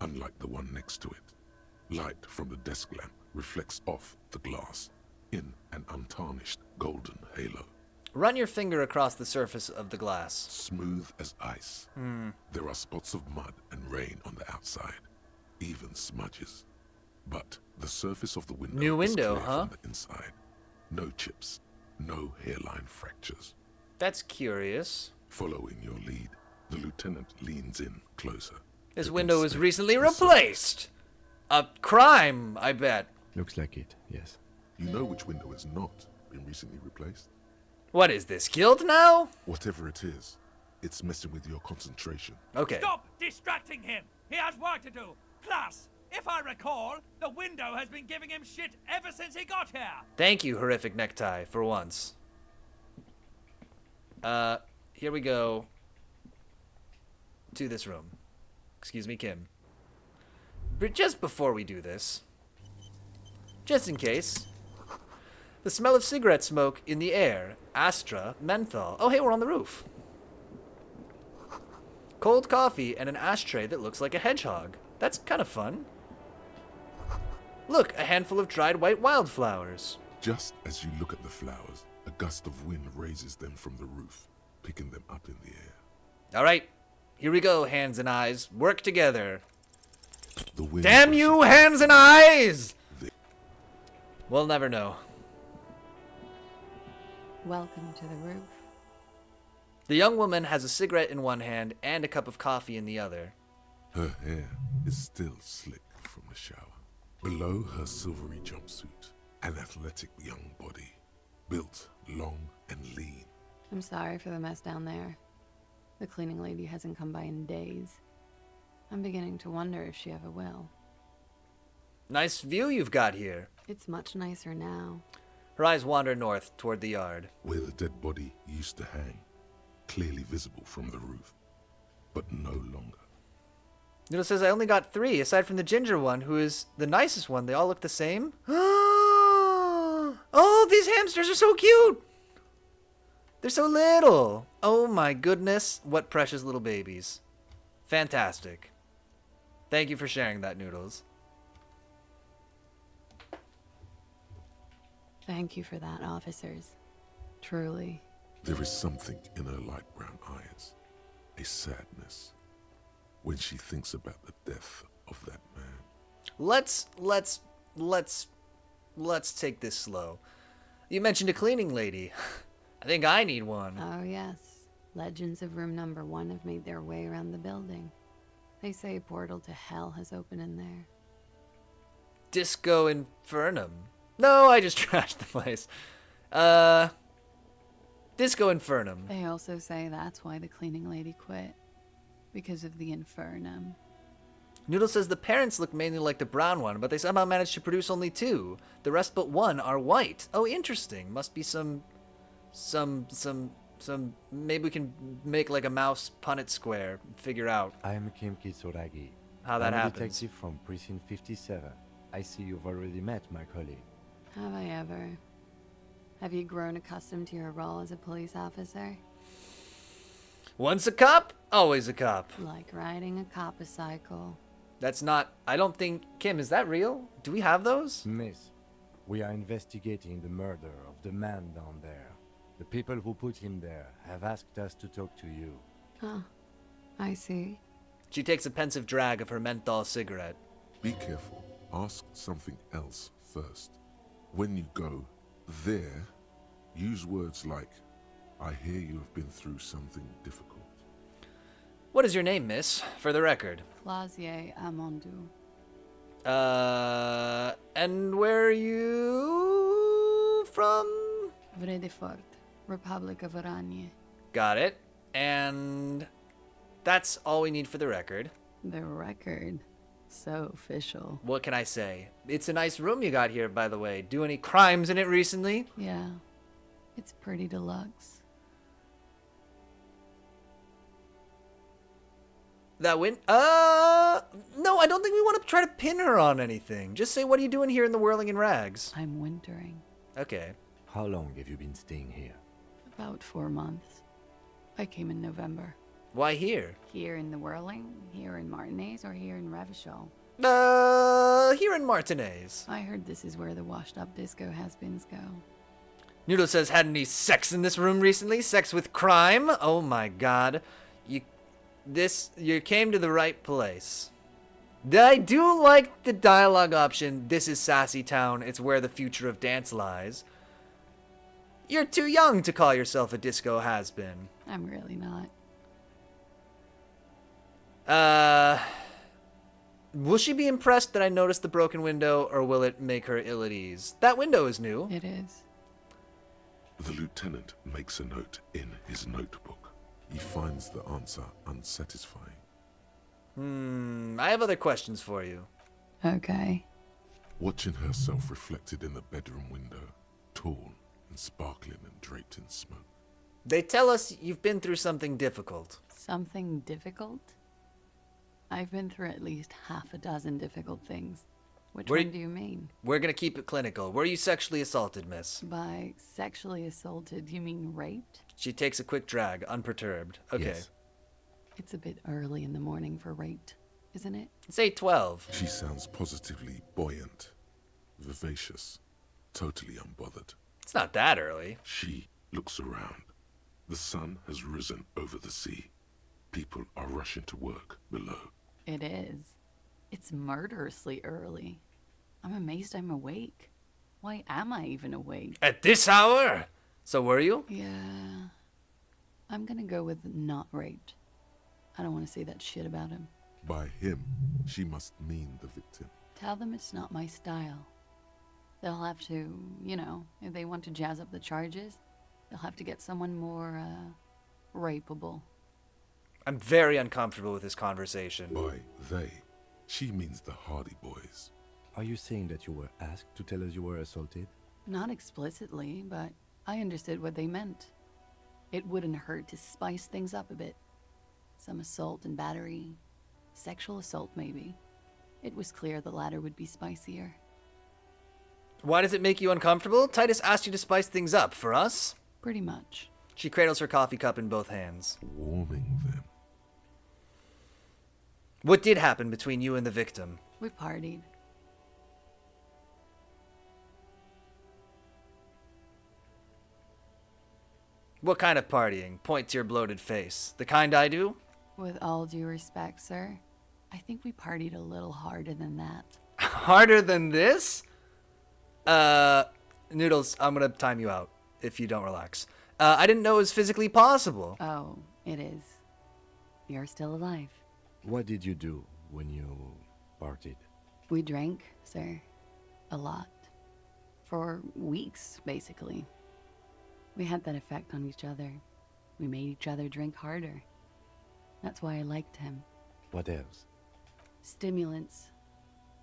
unlike the one next to it. Light from the desk lamp reflects off the glass in an untarnished golden halo. Run your finger across the surface of the glass. Smooth as ice. There are spots of mud and rain on the outside, even smudges. But the surface of the window New is window, clear huh? from the inside. No chips, no hairline fractures. That's curious. Following your lead, the lieutenant leans in closer. This to window was inspect recently the surface. replaced. A crime, I bet. Looks like it, yes. You know which window has not been recently replaced? What is this, guild now? Whatever it is, it's messing with your concentration. Okay. Stop distracting him! He has work to do! Plus, if I recall, the window has been giving him shit ever since he got here! Thank you, horrific necktie, for once. Here we go. To this room. Excuse me, Kim. But just before we do this, just in case, the smell of cigarette smoke in the air. Astra, menthol. Oh, hey, we're on the roof. Cold coffee and an ashtray that looks like a hedgehog. That's kind of fun. Look, a handful of dried white wildflowers. Just as you look at the flowers, a gust of wind raises them from the roof, picking them up in the air. All right, here we go, hands and eyes. Work together. The wind Damn pushes you, hands and eyes! the- We'll never know. Welcome to the roof. The young woman has a cigarette in one hand and a cup of coffee in the other. Her hair is still slick from the shower. Below her silvery jumpsuit, an athletic young body, built long and lean. I'm sorry for the mess down there. The cleaning lady hasn't come by in days. I'm beginning to wonder if she ever will. Nice view you've got here. It's much nicer now. Her eyes wander north toward the yard. Where the dead body used to hang, clearly visible from the roof, but no longer. Noodle says, I only got 3, aside from the ginger one, who is the nicest one. They all look the same. Oh, these hamsters are so cute. They're so little. Oh my goodness. What precious little babies. Fantastic. Thank you for sharing that, Noodles. Thank you for that, officers. Truly. There is something in her light brown eyes, a sadness, when she thinks about the death of that man. Let's take this slow. You mentioned a cleaning lady. I think I need one. Oh, yes. Legends of room number 1 have made their way around the building. They say a portal to hell has opened in there. Disco Infernum. No, I just trashed the place. Disco Infernum. They also say that's why the cleaning lady quit. Because of the infernum. Noodle says the parents look mainly like the brown one, but they somehow managed to produce only 2. The rest but 1 are white. Oh, interesting. Must be some, maybe we can make like a mouse Punnett square, figure out I am Kimg Soragi. how that I'm a happens. detective from Precinct 57. I see you've already met my colleague. Have I ever? Have you grown accustomed to your role as a police officer? Once a cop, always a cop. Like riding a cop-a-cycle. That's not, I don't think, Kim, is that real? Do we have those? Miss, we are investigating the murder of the man down there. The people who put him there have asked us to talk to you. Huh. I see. She takes a pensive drag of her menthol cigarette. Be careful. Ask something else first. When you go there, use words like, I hear you have been through something difficult. What is your name, miss? For the record. Clausier Amondou. And where are you from? Vredefort, Republic of Oranje. Got it. And that's all we need for the record. The record. So official. What can I say? It's a nice room you got here, by the way. Do any crimes in it recently? Yeah. It's pretty deluxe. That win? No, I don't think we want to try to pin her on anything. Just say, what are you doing here in the whirling in rags? I'm wintering. Okay. How long have you been staying here? About 4 months. I came in November. Why here? Here in the Whirling, here in Martinez, or here in Revachol? Here in Martinez. I heard this is where the washed-up disco has-beens go. Noodle says, had any sex in this room recently? Sex with crime? Oh my god. You came to the right place. I do like the dialogue option, this is Sassy Town, it's where the future of dance lies. You're too young to call yourself a disco has-been. I'm really not. Will she be impressed that I noticed the broken window, or will it make her ill at ease? That window is new. It is. The lieutenant makes a note in his notebook. He finds the answer unsatisfying. I have other questions for you. Okay. Watching herself reflected in the bedroom window, tall and sparkling and draped in smoke. They tell us you've been through something difficult. Something difficult? I've been through at least half a dozen difficult things. Which one do you mean? We're gonna keep it clinical. Were you sexually assaulted, miss? By sexually assaulted, you mean raped? She takes a quick drag, unperturbed. Okay. Yes. It's a bit early in the morning for raped, isn't it? It's 8:12. She sounds positively buoyant. vivacious, totally unbothered. It's not that early. She looks around. The sun has risen over the sea. People are rushing to work below. It is. It's murderously early. I'm amazed I'm awake. Why am I even awake? At this hour? So were you? Yeah. I'm gonna go with not raped. I don't want to say that shit about him. By him, she must mean the victim. Tell them it's not my style. They'll have to, if they want to jazz up the charges, they'll have to get someone more, rapeable. I'm very uncomfortable with this conversation. By they, she means the Hardy Boys. Are you saying that you were asked to tell us you were assaulted? Not explicitly, but I understood what they meant. It wouldn't hurt to spice things up a bit. Some assault and battery. Sexual assault, maybe. It was clear the latter would be spicier. Why does it make you uncomfortable? Titus asked you to spice things up. For us? Pretty much. She cradles her coffee cup in both hands. Warming them. What did happen between you and the victim? We partied. What kind of partying? Point to your bloated face. The kind I do? With all due respect, sir, I think we partied a little harder than that. Harder than this? Noodles, I'm gonna time you out if you don't relax. I didn't know it was physically possible. Oh, it is. You're still alive. What did you do when you partied? We drank, sir. A lot. For weeks, basically. We had that effect on each other. We made each other drink harder. That's why I liked him. What else? Stimulants.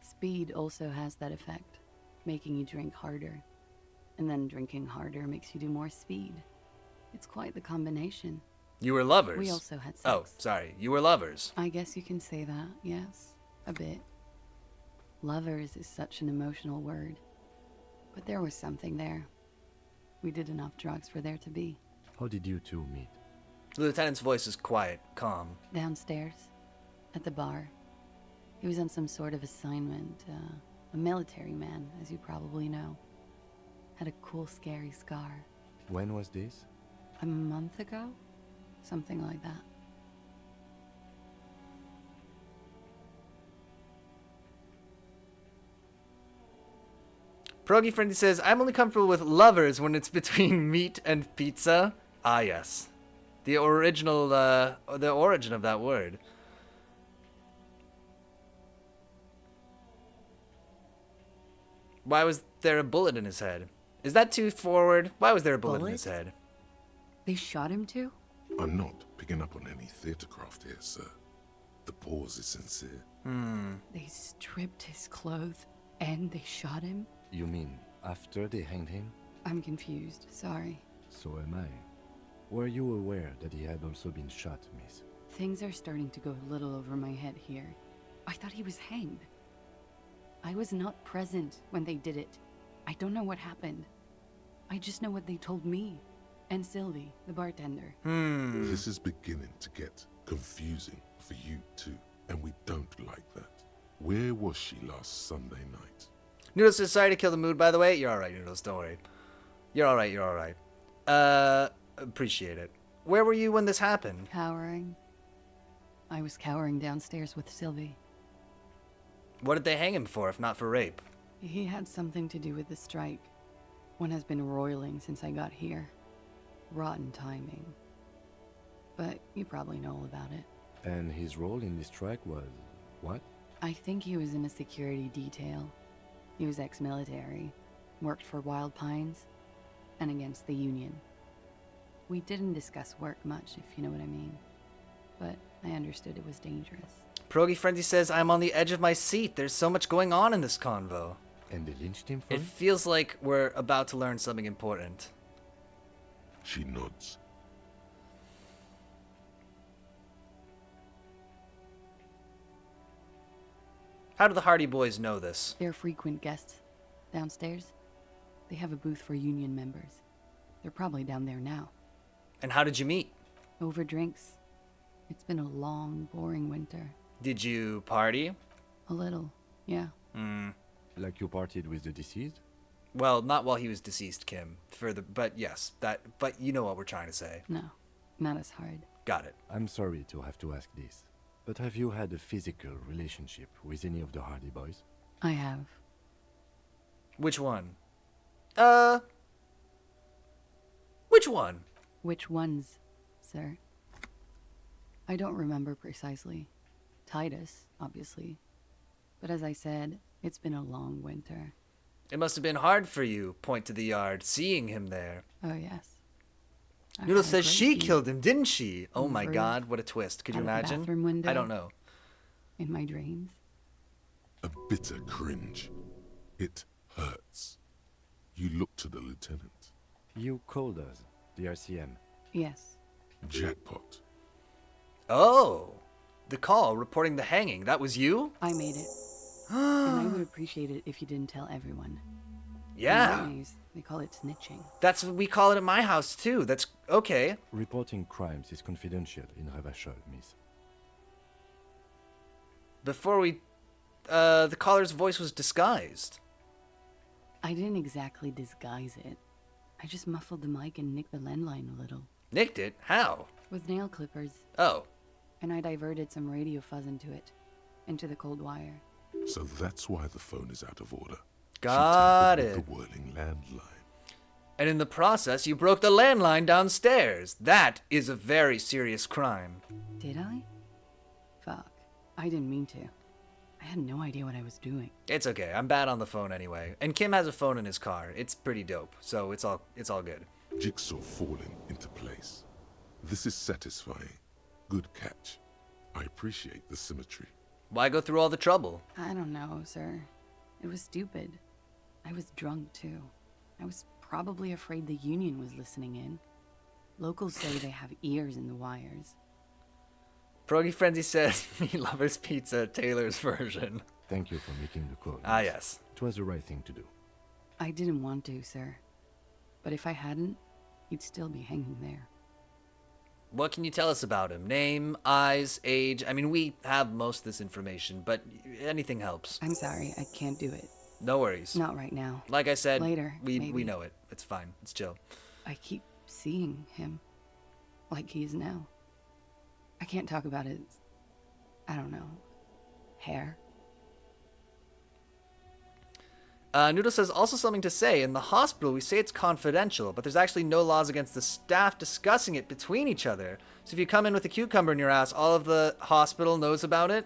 Speed also has that effect, making you drink harder. And then drinking harder makes you do more speed. It's quite the combination. You were lovers? We also had sex. Oh, sorry. You were lovers. I guess you can say that, yes. A bit. Lovers is such an emotional word. But there was something there. We did enough drugs for there to be. How did you two meet? The lieutenant's voice is quiet, calm. Downstairs. At the bar. He was on some sort of assignment. A military man, as you probably know. Had a cool, scary scar. When was this? A month ago? Something like that. Pierogi Friendly says, I'm only comfortable with lovers when it's between meat and pizza. Ah, yes. The origin of that word. Why was there a bullet in his head? Is that too forward? Why was there a bullet in his head? They shot him too? I'm not picking up on any theatre craft here, sir. The pause is sincere. They stripped his clothes and they shot him? You mean after they hanged him? I'm confused, sorry. So am I. Were you aware that he had also been shot, miss? Things are starting to go a little over my head here. I thought he was hanged. I was not present when they did it. I don't know what happened. I just know what they told me. And Sylvie, the bartender. This is beginning to get confusing for you too, and we don't like that. Where was she last Sunday night? Noodles says, sorry to kill the mood, by the way. You're alright, Noodles, don't worry. You're alright. Appreciate it. Where were you when this happened? Cowering. I was cowering downstairs with Sylvie. What did they hang him for, if not for rape? He had something to do with the strike. One has been roiling since I got here. Rotten timing. But you probably know all about it. And his role in this strike was what? I think he was in a security detail. He was ex-military, worked for Wild Pines, and against the Union. We didn't discuss work much, if you know what I mean. But I understood it was dangerous. Pierogi Frenzy says, I'm on the edge of my seat. There's so much going on in this convo. And they lynched him for It it? feels like we're about to learn something important. She nods. How do the Hardy Boys know this? They're frequent guests. Downstairs, they have a booth for Union members. They're probably down there now. And how did you meet? Over drinks. It's been a long, boring winter. Did you party? A little, yeah. Like you partied with the deceased? Well, not while he was deceased, Kim. But yes, but you know what we're trying to say. No, not as hard. Got it. I'm sorry to have to ask this, but have you had a physical relationship with any of the Hardy Boys? I have. Which one? Which one? Which ones, sir? I don't remember precisely. Titus, obviously. But as I said, it's been a long winter. It must have been hard for you, point to the yard, seeing him there. Oh, yes. I Noodle had a says great she view killed him, didn't she? Oh On the my roof, god, what a twist. Could you out of the imagine? bathroom window. I don't know. in my dreams. A bitter cringe. It hurts. You look to the lieutenant. You called us, the RCM. Yes. Jackpot. Oh! The call reporting the hanging, that was you? I made it. And I would appreciate it if you didn't tell everyone. Yeah. Nowadays, they call it snitching. That's what we call it at my house, too. That's okay. Reporting crimes is confidential in Revachol, miss. Before we... the caller's voice was disguised. I didn't exactly disguise it. I just muffled the mic and nicked the landline a little. Nicked it? How? With nail clippers. Oh. And I diverted some radio fuzz into it. Into the cold wire. So that's why the phone is out of order. Got She it. tampered with the whirling landline. And in the process, you broke the landline downstairs. That is a very serious crime. Did I? Fuck. I didn't mean to. I had no idea what I was doing. It's okay. I'm bad on the phone anyway. And Kim has a phone in his car. It's pretty dope. So it's all good. Jigsaw falling into place. This is satisfying. Good catch. I appreciate the symmetry. Why go through all the trouble? I don't know, sir. It was stupid. I was drunk, too. I was probably afraid the Union was listening in. Locals say they have ears in the wires. Proggy Frenzy says, me lover's pizza, Taylor's version. Thank you for making the call. Ah, miss. yes. It was the right thing to do. I didn't want to, sir. But if I hadn't, he'd still be hanging there. What can you tell us about him? Name, eyes, age? I mean, we have most of this information, but anything helps. I'm sorry, I can't do it. No worries. Not right now. Like I said, Later, we maybe. know it. It's fine. It's chill. I keep seeing him. Like he is now. I can't talk about his... I don't know. Hair. Noodle says also something to say. In the hospital, we say it's confidential, but there's actually no laws against the staff discussing it between each other. So if you come in with a cucumber in your ass, all of the hospital knows about it.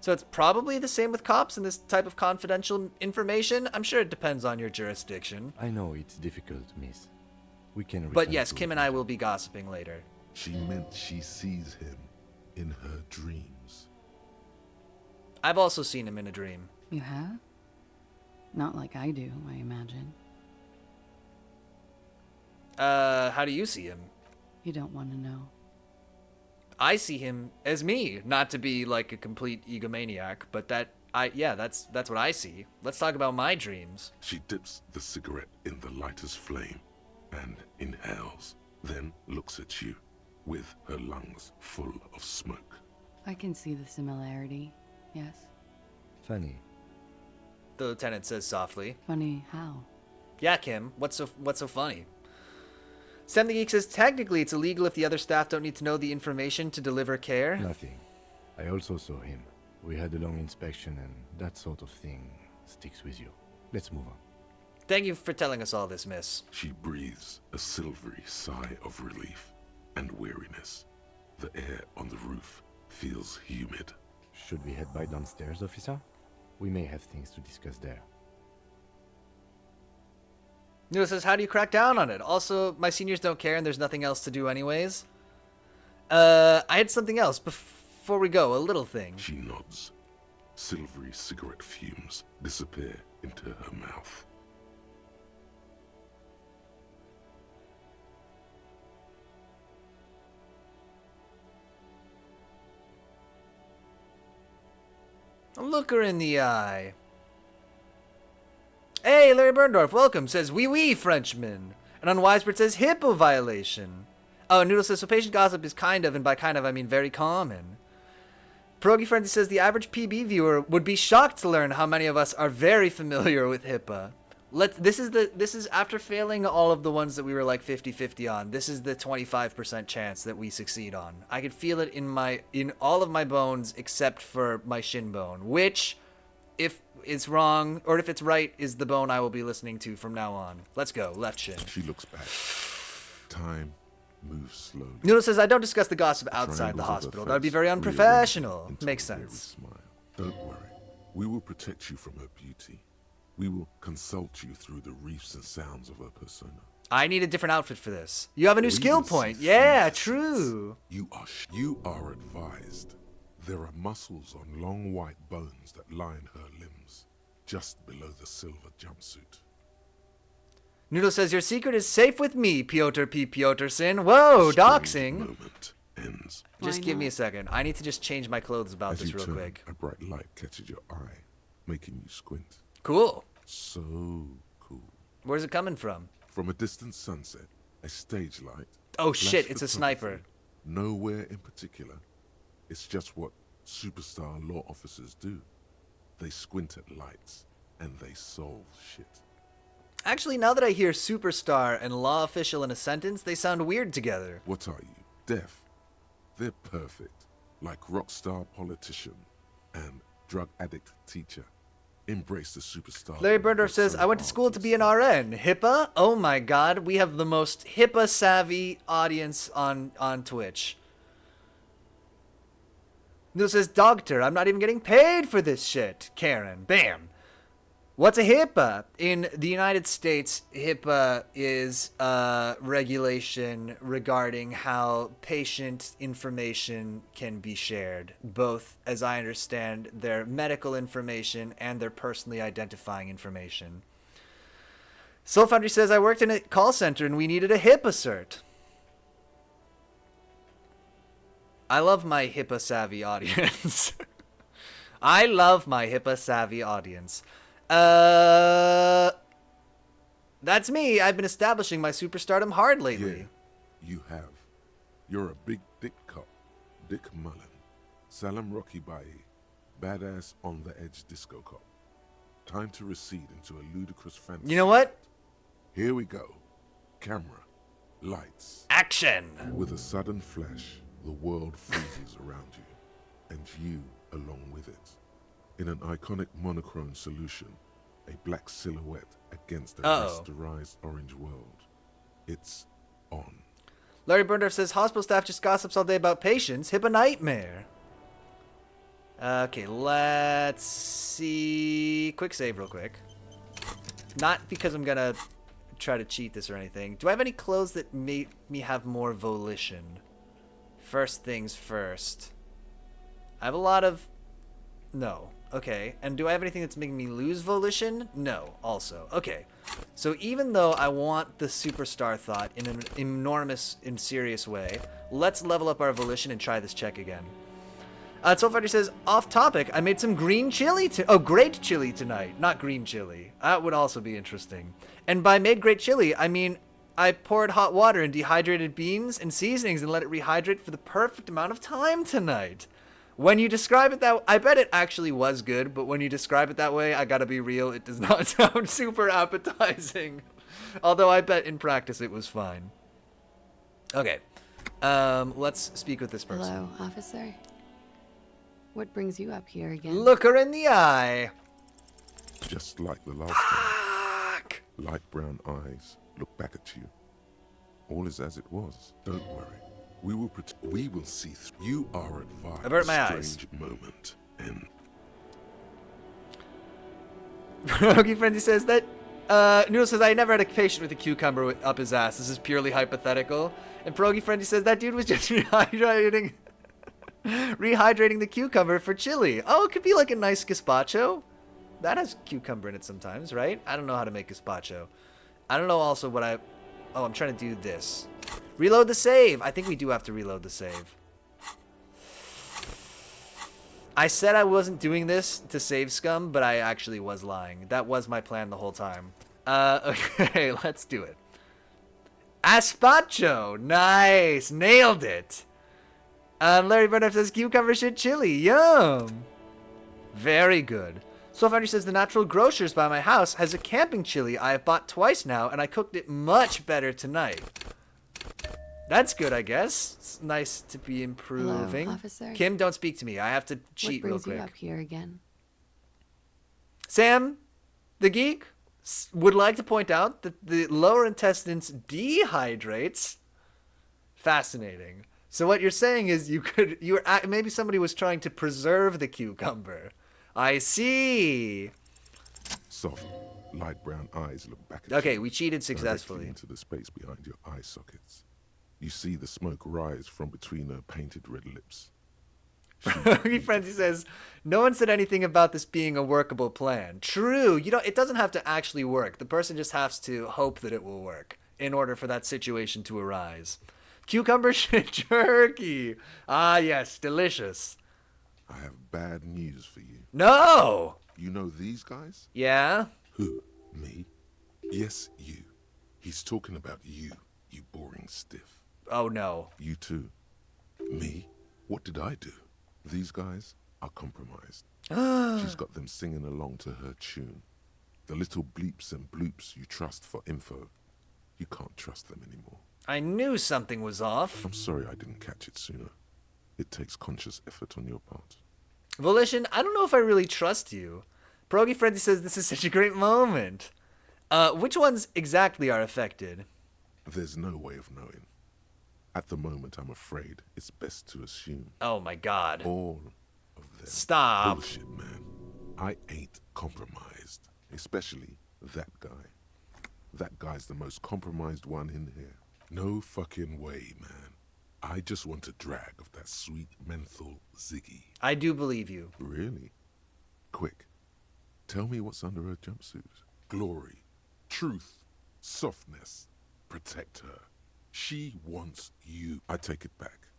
So it's probably the same with cops and this type of confidential information. I'm sure it depends on your jurisdiction. I know it's difficult, miss. We can But return yes, to Kim it and I later. will be gossiping later. She meant she sees him in her dreams. I've also seen him in a dream. You have? Not like I do, I imagine. How do you see him? You don't want to know. I see him as me, not to be like a complete egomaniac, but that's what I see. Let's talk about my dreams. She dips the cigarette in the lighter's flame and inhales, then looks at you with her lungs full of smoke. I can see the similarity, yes. Funny. The lieutenant says softly. Funny how? Yeah, Kim, what's so funny? Sam the Geek says technically it's illegal if the other staff don't need to know the information to deliver care. Nothing. I also saw him. We had a long inspection and that sort of thing sticks with you. Let's move on. Thank you for telling us all this, miss. She breathes a silvery sigh of relief and weariness. The air on the roof feels humid. Should we head by downstairs, officer? We may have things to discuss there. Noodle says, how do you crack down on it? Also, my seniors don't care and there's nothing else to do anyways. I had something else before we go, a little thing. She nods. Silvery cigarette fumes disappear into her mouth. Look her in the eye. Hey, Larry Berndorf, welcome, says wee wee Frenchman. And on Wisebird says hippo violation. Oh, Noodle says, so patient gossip is kind of, and by kind of I mean very common. Pierogi Frenzy says the average PB viewer would be shocked to learn how many of us are very familiar with HIPAA. This is after failing all of the ones that we were like 50-50 on. This is the 25% chance that we succeed on. I could feel it in all of my bones except for my shin bone, which, if it's wrong or if it's right, is the bone I will be listening to from now on. Let's go, left shin. She looks back. Time moves slowly. Noodle says I don't discuss the gossip outside the hospital. That would be very unprofessional. Makes sense. Smile. Don't worry. We will protect you from her beauty. We will consult you through the reefs and sounds of her persona. I need a different outfit for this. You have a new We skill will point. see Yeah, through true. You are advised. There are muscles on long white bones that line her limbs, just below the silver jumpsuit. Noodle says your secret is safe with me, Piotr P. Piotrson. Whoa, doxing. Moment ends. Just give me a second. I need to just change my clothes about As this you real turn, quick. a bright light catches your eye, making you squint. Cool. So cool. Where's it coming from? From a distant sunset, a stage light. Oh flash shit, it's a photography, sniper. Nowhere in particular. It's just what superstar law officers do. They squint at lights, and they solve shit. Actually, now that I hear superstar and law official in a sentence, they sound weird together. What are you, deaf? They're perfect, like rock star politician and drug addict teacher. Embrace the superstar. Larry Berndorf says, I went to school to be an RN. HIPAA? Oh my god, we have the most HIPAA-savvy audience on Twitch. Noodle says, Doctor, I'm not even getting paid for this shit. Karen, bam. What's a HIPAA? In the United States, HIPAA is regulation regarding how patient information can be shared, both, as I understand, their medical information and their personally identifying information. Soul Foundry says, I worked in a call center and we needed a HIPAA cert. I love my HIPAA-savvy audience. I love my HIPAA-savvy audience. That's me. I've been establishing my superstardom hard lately. Yeah, you have. You're a big dick cop. Dick Mullen. Salam Rocky Bai. Badass on the edge disco cop. Time to recede into a ludicrous fantasy. You know what? Here we go. Camera. Lights. Action! With a sudden flash, the world freezes around you. And you along with it. In an iconic monochrome solution, a black silhouette against a rasterized orange world. It's on. Larry Berndorf says hospital staff just gossips all day about patients. HIPAA nightmare. Okay, let's see. Quick save real quick. Not because I'm gonna try to cheat this or anything. Do I have any clothes that make me have more volition? First things first. I have a lot of... No. Okay. And do I have anything that's making me lose volition? No. Also. Okay. So even though I want the superstar thought in an enormous and serious way, let's level up our volition and try this check again. Soulfighter says, off topic, I made some green chili great chili tonight. Not green chili. That would also be interesting. And by made great chili, I mean I poured hot water and dehydrated beans and seasonings and let it rehydrate for the perfect amount of time tonight. When you describe it that I bet it actually was good, but when you describe it that way, I gotta be real, it does not sound super appetizing. Although I bet in practice it was fine. Okay. Let's speak with this person. Hello, officer. What brings you up here again? Look her in the eye. Just like the last time. Light brown eyes look back at you. All is as it was. Don't worry. We will see through. You are advised. Avert my eyes. Strange moment. And Pierogi Frenzy says that Noodle says I never had a patient with a cucumber up his ass. This is purely hypothetical. And Pierogi Frenzy says that dude was just rehydrating the cucumber for chili. Oh, it could be like a nice gazpacho. That has cucumber in it sometimes, right? I don't know how to make gazpacho. I don't know also what I... Oh, I'm trying to do this. Reload the save. I think we do have to reload the save. I said I wasn't doing this to save scum, but I actually was lying. That was my plan the whole time. Okay, let's do it. Aspacho. Nice. Nailed it. Larry Burnett says cucumber shit chili. Yum. Very good. Soul Foundry says the Natural Grocers by my house has a camping chili I have bought twice now, and I cooked it much better tonight. That's good, I guess. It's nice to be improving. Hello, officer. Kim, don't speak to me. I have to cheat real What brings quick. you up here again? Sam, the geek, would like to point out that the lower intestines dehydrates. Fascinating. So what you're saying is maybe somebody was trying to preserve the cucumber. I see. Soft, light brown eyes look back at you. Okay, we cheated directly successfully. into the space behind your eye sockets. You see the smoke rise from between her painted red lips. Frenzy says, no one said anything about this being a workable plan. True, it doesn't have to actually work. The person just has to hope that it will work in order for that situation to arise. Cucumber shit jerky. Ah, yes, delicious. I have bad news for you. No! You know these guys? Yeah? Who? Me? Yes, you. He's talking about you, you boring stiff. Oh, no. You too. Me? What did I do? These guys are compromised. She's got them singing along to her tune. The little bleeps and bloops you trust for info. You can't trust them anymore. I knew something was off. I'm sorry I didn't catch it sooner. It takes conscious effort on your part. Volition, I don't know if I really trust you. Progy Frenzy says this is such a great moment. Which ones exactly are affected? There's no way of knowing. At the moment, I'm afraid it's best to assume. Oh my god. All of them. Stop. Bullshit, man. I ain't compromised. Especially that guy. That guy's the most compromised one in here. No fucking way, man. I just want a drag of that sweet menthol Ziggy. I do believe you. Really? Quick. Tell me what's under her jumpsuit. Glory. Truth. Softness. Protect her. She wants you. I take it back.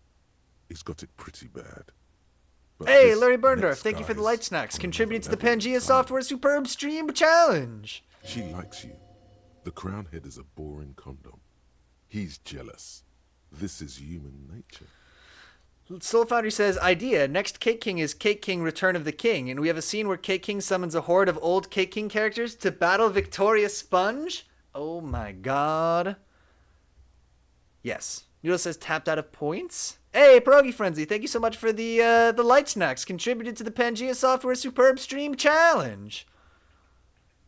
He's got it pretty bad. But Hey, this Larry Burndorf, next thank you for the guy's light snacks. on Contributed to the another level Pangea entirely. Software Superb Stream Challenge. She likes you. The crown head is a boring condom. He's jealous. This is human nature. Soul Foundry says, idea, next Cake King is Cake King Return of the King, and we have a scene where Cake King summons a horde of old Cake King characters to battle Victoria Sponge? Oh my god. Yes. Noodle says tapped out of points. Hey, Pierogi Frenzy, thank you so much for the light snacks. Contributed to the Pangea Software Superb Stream Challenge.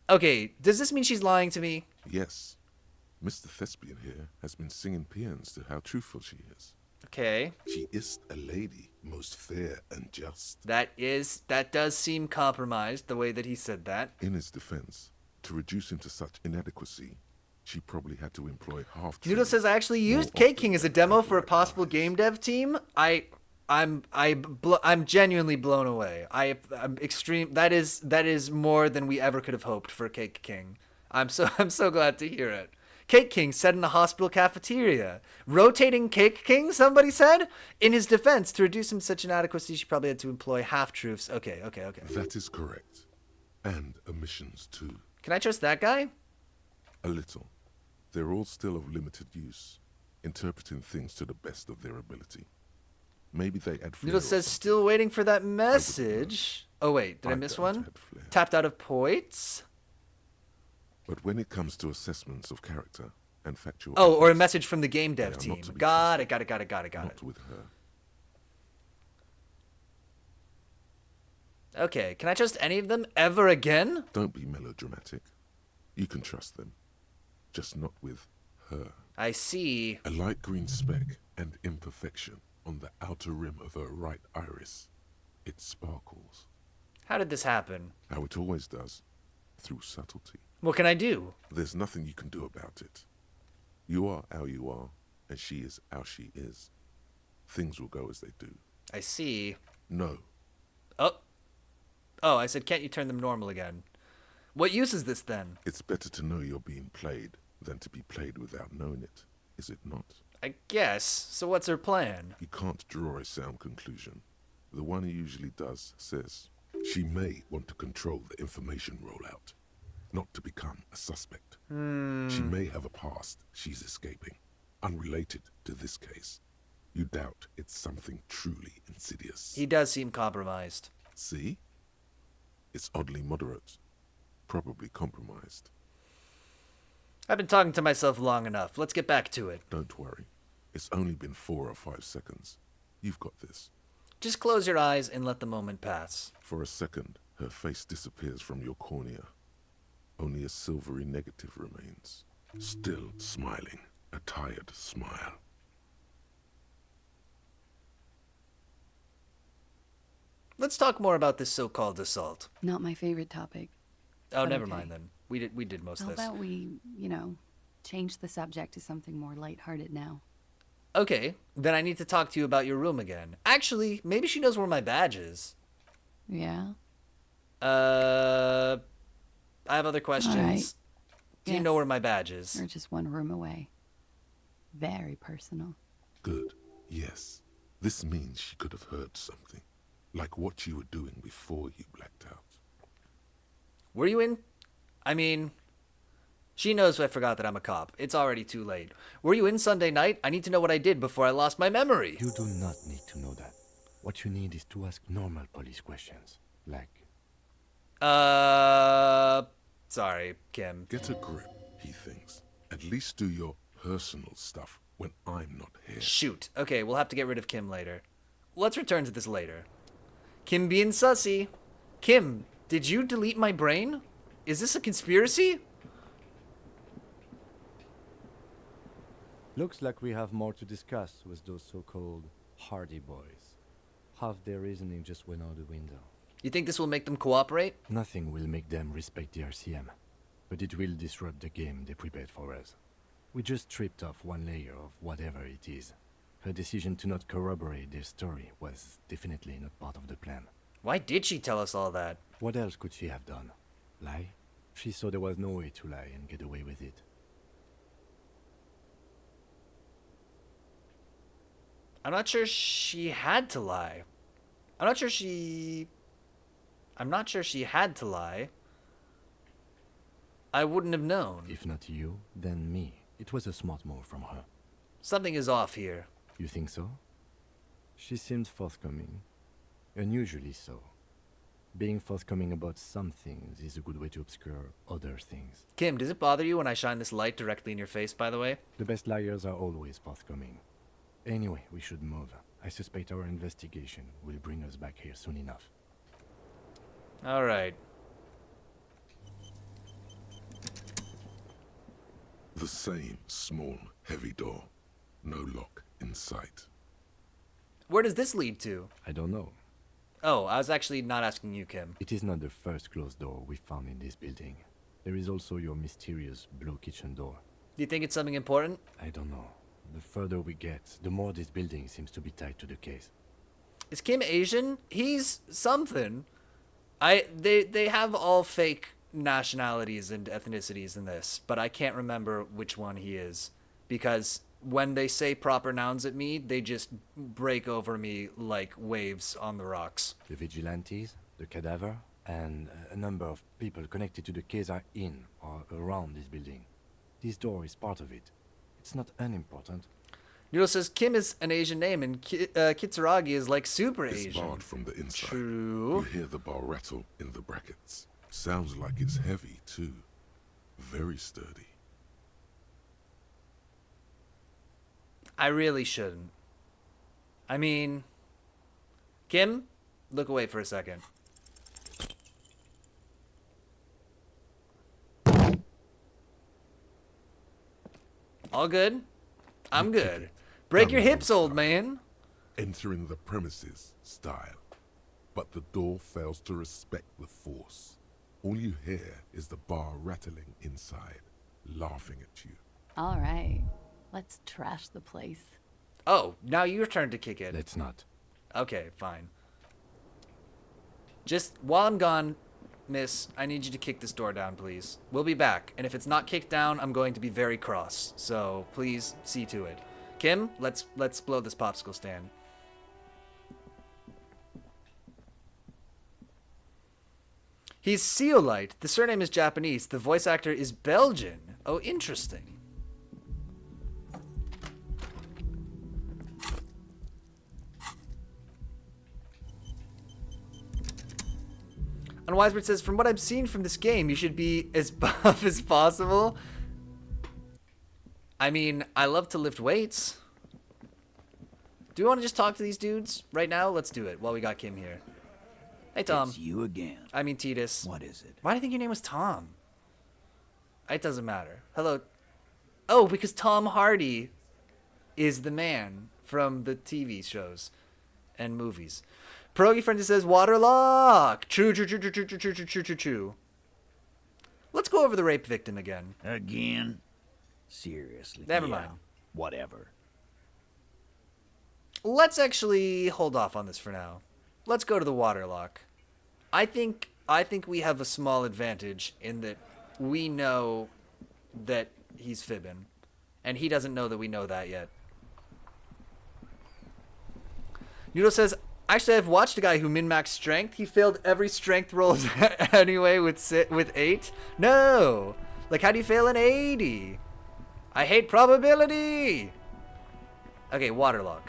Okay, does this mean she's lying to me? Yes. Mr. Thespian here has been singing paeans to how truthful she is. Okay. She is a lady, most fair and just. That does seem compromised, the way that he said that. In his defense, to reduce him to such inadequacy, she probably had to employ half. Noodle says I actually used Cake King as a demo for a possible game dev team. I'm genuinely blown away. I'm extreme. That is more than we ever could have hoped for Cake King. I'm so glad to hear it. Cake King set in a hospital cafeteria. Rotating Cake King, somebody said? In his defense, to reduce him such inadequacy, she probably had to employ half-truths. Okay. That is correct. And omissions too. Can I trust that guy? A little. They're all still of limited use, interpreting things to the best of their ability. Maybe they add flair. Noodle says still waiting for that message. Oh wait, did I miss one? Tapped out of points? But when it comes to assessments of character and factual... Oh, or a message from the game dev they are team. not to be Got it. Not with her. Okay, can I trust any of them ever again? Don't be melodramatic. You can trust them. Just not with her. I see. A light green speck and imperfection on the outer rim of her right iris. It sparkles. How did this happen? How it always does. Through subtlety. What can I do? There's nothing you can do about it. You are how you are, and she is how she is. Things will go as they do. I see. No. Oh, I said, can't you turn them normal again? What use is this then? It's better to know you're being played than to be played without knowing it, is it not? I guess. So what's her plan? You can't draw a sound conclusion. The one who usually does says, she may want to control the information rollout, not to become a suspect. She may have a past she's escaping, unrelated to this case. You doubt it's something truly insidious. He does seem compromised. See? It's oddly moderate. Probably compromised. I've been talking to myself long enough. Let's get back to it. Don't worry. It's only been 4 or 5 seconds. You've got this. Just close your eyes and let the moment pass. For a second, her face disappears from your cornea. Only a silvery negative remains. Still smiling. A tired smile. Let's talk more about this so-called assault. Not my favorite topic. Oh, But never okay. mind then. We did most How of this. about we, change the subject to something more lighthearted now? Okay, then I need to talk to you about your room again. Actually, maybe she knows where my badge is. Yeah? I have other questions. Alright. Do you know where my badge is? We're just one room away. Very personal. Good. Yes. This means she could have heard something. Like what you were doing before you blacked out. Were you in? I mean, she knows I forgot that I'm a cop. It's already too late. Were you in Sunday night? I need to know what I did before I lost my memory. You do not need to know that. What you need is to ask normal police questions. Like, sorry, Kim. Get a grip, he thinks. At least do your personal stuff when I'm not here. Shoot. Okay, we'll have to get rid of Kim later. Let's return to this later. Kim being sussy. Kim, did you delete my brain? Is this a conspiracy? looks like we have more to discuss with those so-called Hardy boys. Half their reasoning just went out the window. You think this will make them cooperate? Nothing will make them respect the RCM, but it will disrupt the game they prepared for us. We just stripped off one layer of whatever it is. Her decision to not corroborate their story was definitely not part of the plan. Why did she tell us all that? What else could she have done? Lie? She saw there was no way to lie and get away with it. I'm not sure she had to lie. I'm not sure she had to lie. I wouldn't have known. If not you, then me. It was a smart move from her. Something is off here. You think so? She seemed forthcoming. Unusually so. Being forthcoming about some things is a good way to obscure other things. Kim, does it bother you when I shine this light directly in your face, by the way? The best liars are always forthcoming. Anyway, we should move. I suspect our investigation will bring us back here soon enough. Alright. The same small, heavy door. No lock in sight. Where does this lead to? I don't know. Oh, I was actually not asking you, Kim. It is not the first closed door we found in this building. There is also your mysterious blue kitchen door. Do you think it's something important? I don't know. The further we get, the more this building seems to be tied to the case. Is Kim Asian? He's something. They have all fake nationalities and ethnicities in this, but I can't remember which one he is. Because when they say proper nouns at me, they just break over me like waves on the rocks. The vigilantes, the cadaver, and a number of people connected to the case are in or around this building. This door is part of it. It's not unimportant. Noodle says Kim is an Asian name, and Kitsuragi is like super It's Asian. barred from the inside. True. You hear the bar rattle in the brackets. Sounds like it's heavy, too. Very sturdy. I really shouldn't. I mean, Kim, look away for a second. All good? I'm good. Break your hips, old man. Entering the premises style. But the door fails to respect the force. All you hear is the bar rattling inside, laughing at you. All right. Let's trash the place. Oh, now your turn to kick it. Let's not. Okay, fine. Just while I'm gone, miss, I need you to kick this door down, please. We'll be back, and if it's not kicked down, I'm going to be very cross. So please see to it. Kim, let's blow this popsicle stand. He's Zeolite. The surname is Japanese. The voice actor is Belgian. Oh, interesting. And Wisebird says, from what I'm seeing from this game, you should be as buff as possible. I mean, I love to lift weights. Do we want to just talk to these dudes right now? Let's do it while we got Kim here. Hey, Tom. It's you again. I mean, Titus. What is it? Why do you think your name was Tom? It doesn't matter. Hello. Oh, because Tom Hardy is the man from the TV shows and movies. Pierogi Friend says, Waterlock! True. Let's go over the rape victim again. Again? Seriously. Never mind. Whatever. Let's actually hold off on this for now. Let's go to the Waterlock. I think we have a small advantage in that we know that he's fibbing. And he doesn't know that we know that yet. Noodle says, actually, I've watched a guy who min-maxed strength. He failed every strength rolls anyway with 8. No! Like, how do you fail an 80? I hate probability! Okay, Waterlock.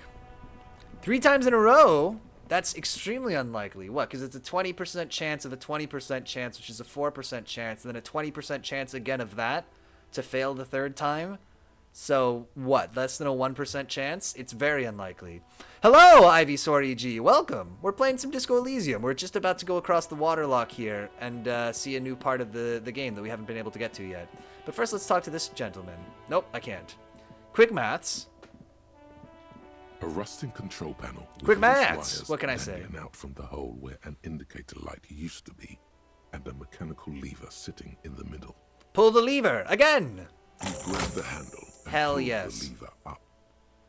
3 times in a row? That's extremely unlikely. What? Because it's a 20% chance of a 20% chance, which is a 4% chance, and then a 20% chance again of that to fail the 3rd time? So, what? Less than a 1% chance? It's very unlikely. Hello, Ivy Sorry G. Welcome. We're playing some Disco Elysium. We're just about to go across the Waterlock here and see a new part of the game that we haven't been able to get to yet. But first, let's talk to this gentleman. Nope, I can't. Quick maths. A rusting control panel with Quick loose maths! wires What can I say? dangling out from the hole where an indicator light used to be, and a mechanical lever sitting in the middle. Pull the lever again! You grab the handle and Hell pull yes. the lever up.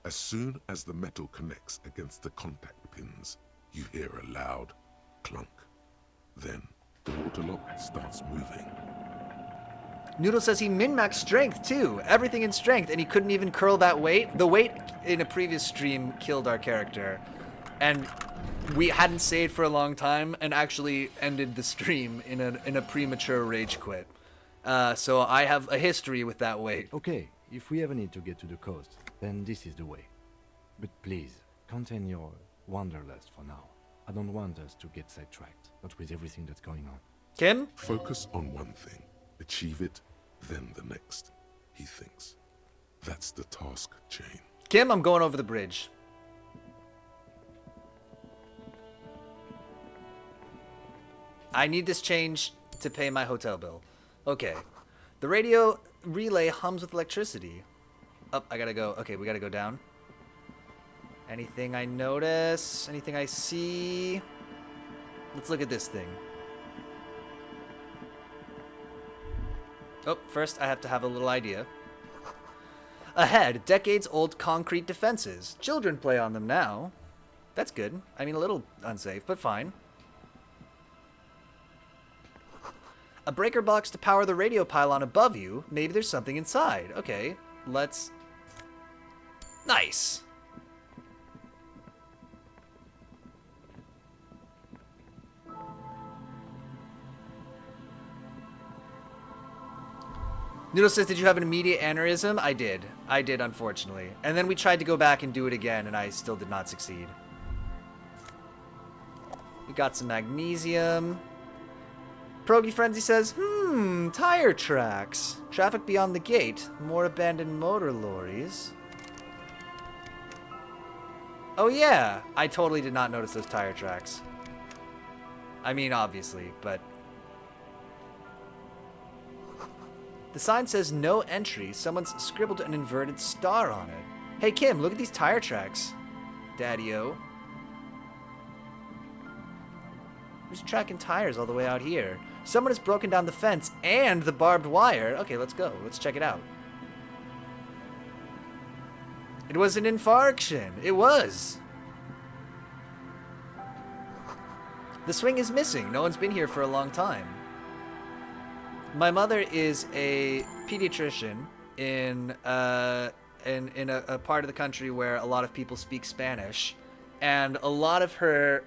As soon as the metal connects against the contact pins, you hear a loud clunk. Then the waterlock starts moving. Noodle says he min-maxed strength too. Everything in strength, and he couldn't even curl that weight. The weight in a previous stream killed our character. And we hadn't saved for a long time and actually ended the stream in a premature rage quit. So I have a history with that weight. Okay, if we ever need to get to the coast, then this is the way. But please, contain your wanderlust for now. I don't want us to get sidetracked, not with everything that's going on. Kim? Focus on one thing. Achieve it, then the next, he thinks. That's the task chain. Kim, I'm going over the bridge. I need this change to pay my hotel bill. Okay. The radio relay hums with electricity. Oh, I gotta go. Okay, we gotta go down. Anything I notice? Anything I see? Let's look at this thing. Oh, first I have to have a little idea. Ahead, decades-old concrete defenses. Children play on them now. That's good. I mean, a little unsafe, but fine. A breaker box to power the radio pylon above you. Maybe there's something inside. Okay, let's... Nice! Noodle says, did you have an immediate aneurysm? I did. I did, unfortunately. And then we tried to go back and do it again, and I still did not succeed. We got some magnesium. Pierogi Frenzy says, tire tracks. Traffic beyond the gate. More abandoned motor lorries. Oh yeah, I totally did not notice those tire tracks. I mean, obviously, but... The sign says no entry. Someone's scribbled an inverted star on it. Hey Kim, look at these tire tracks. Daddy-o. Who's tracking tires all the way out here? Someone has broken down the fence and the barbed wire. Okay, let's go. Let's check it out. It was an infarction. It was. The swing is missing. No one's been here for a long time. My mother is a pediatrician in a part of the country where a lot of people speak Spanish, and a lot of her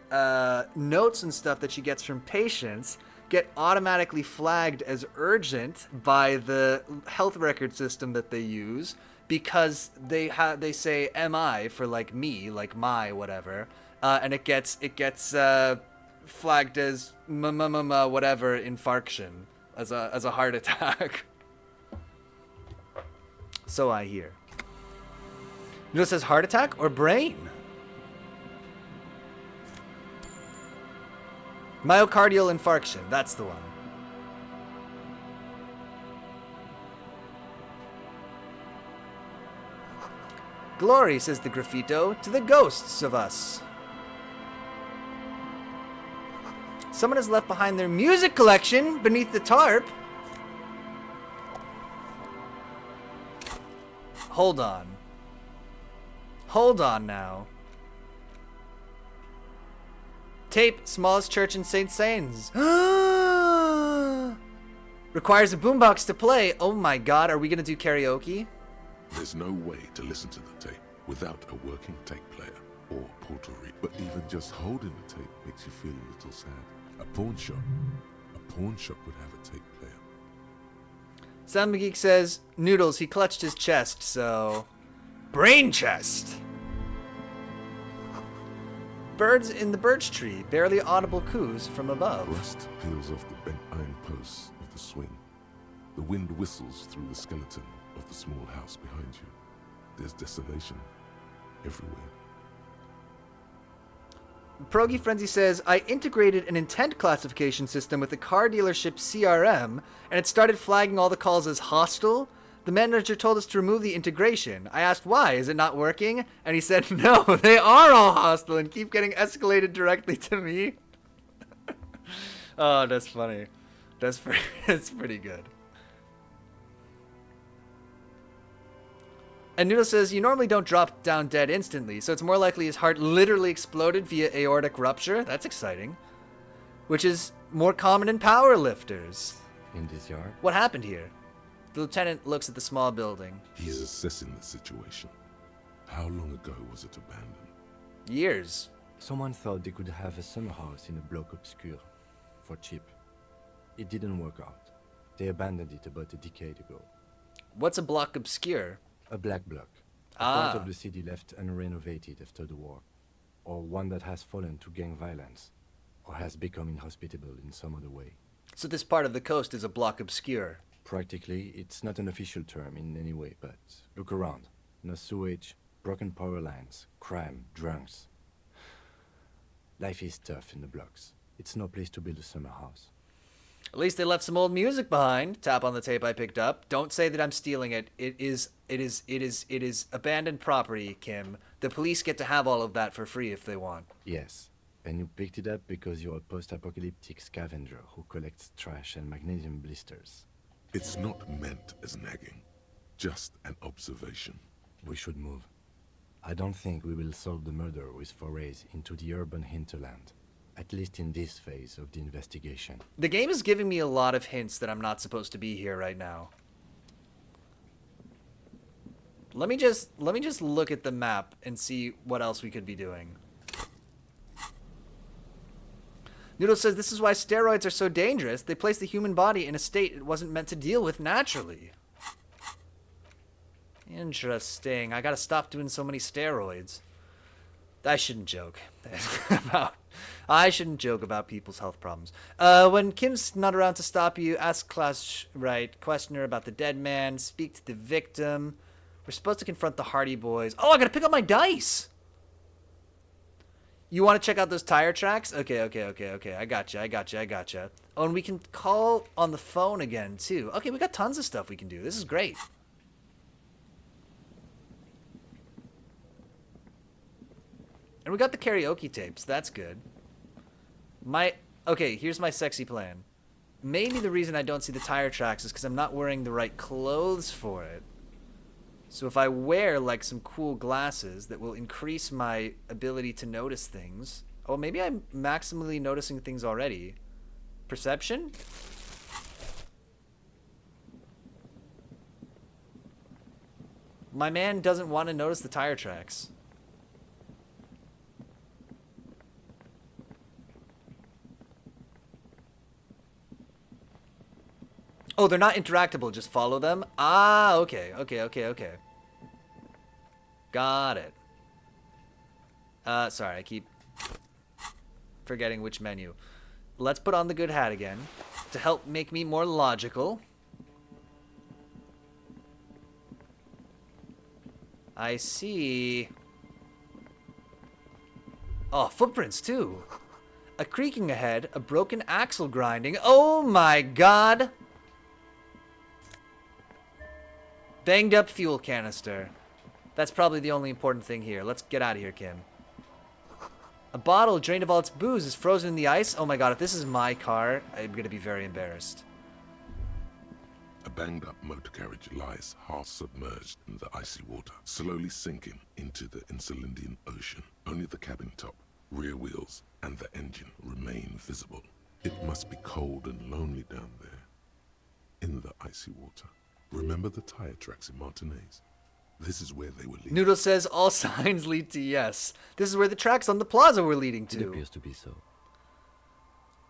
notes and stuff that she gets from patients get automatically flagged as urgent by the health record system that they use, because they say MI for like me, like my whatever, and it gets flagged as whatever infarction as a heart attack. So I hear. Noodle says heart attack or brain? Myocardial infarction, that's the one. Glory, says the graffito, to the ghosts of us. Someone has left behind their music collection beneath the tarp. Hold on. Hold on now. Tape, smallest church in St. Sains. Requires a boombox to play. Oh my god, are we gonna do karaoke? There's no way to listen to the tape without a working tape player or portal-reader. But even just holding the tape makes you feel a little sad. A pawn shop would have a tape player. Sam McGeek says, Noodles, he clutched his chest, so... Brain chest! Birds in the birch tree, barely audible coos from above. Rust peels off the bent iron posts of the swing. The wind whistles through the skeleton of the small house behind you. There's desolation everywhere. Progy Frenzy says, I integrated an intent classification system with the car dealership CRM, and it started flagging all the calls as hostile. The manager told us to remove the integration. I asked why, is it not working? And he said, no, they are all hostile and keep getting escalated directly to me. Oh, that's funny. That's pretty good. And Noodle says, you normally don't drop down dead instantly, so it's more likely his heart literally exploded via aortic rupture. That's exciting. Which is more common in power lifters. In this yard? What happened here? The lieutenant looks at the small building. He's assessing the situation. How long ago was it abandoned? Years. Someone thought they could have a summer house in a bloc obscure. For cheap. It didn't work out. They abandoned it about a decade ago. What's a block obscure? A black bloc. A part of the city left unrenovated after the war. Or one that has fallen to gang violence. Or has become inhospitable in some other way. So this part of the coast is a block obscure. Practically, it's not an official term in any way, but look around. No sewage, broken power lines, crime, drunks. Life is tough in the blocks. It's no place to build a summer house. At least they left some old music behind. Tap on the tape I picked up. Don't say that I'm stealing it. It is abandoned property, Kim. The police get to have all of that for free if they want. Yes. And you picked it up because you're a post-apocalyptic scavenger who collects trash and magnesium blisters. It's not meant as nagging. Just an observation. We should move. I don't think we will solve the murder with forays into the urban hinterland. At least in this phase of the investigation. The game is giving me a lot of hints that I'm not supposed to be here right now. Let me just look at the map and see what else we could be doing. Noodle says this is why steroids are so dangerous. They place the human body in a state it wasn't meant to deal with naturally. Interesting. I gotta stop doing so many steroids. I shouldn't joke about people's health problems. When Kim's not around to stop you, ask Klaus questioner about the dead man, speak to the victim. We're supposed to confront the Hardy Boys. Oh, I gotta pick up my dice! You want to check out those tire tracks? Okay. I gotcha. Oh, and we can call on the phone again, too. Okay, we got tons of stuff we can do. This is great. And we got the karaoke tapes. That's good. Okay, here's my sexy plan. Maybe the reason I don't see the tire tracks is because I'm not wearing the right clothes for it. So if I wear, like, some cool glasses that will increase my ability to notice things. Oh, maybe I'm maximally noticing things already. Perception? My man doesn't want to notice the tire tracks. Oh, they're not interactable, just follow them? Ah, okay. Got it. Sorry, I keep forgetting which menu. Let's put on the good hat again to help make me more logical. I see. Oh, footprints too. A creaking ahead, a broken axle grinding. Oh my god! Banged up fuel canister. That's probably the only important thing here. Let's get out of here, Kim. A bottle drained of all its booze is frozen in the ice. Oh my god, if this is my car, I'm gonna be very embarrassed. A banged-up motor carriage lies half submerged in the icy water, slowly sinking into the Insulindian Ocean. Only the cabin top, rear wheels, and the engine remain visible. It must be cold and lonely down there, in the icy water. Remember the tire tracks in Martinez? This is where they were leading. Noodle says all signs lead to yes. This is where the tracks on the plaza were leading It to. appears to be so.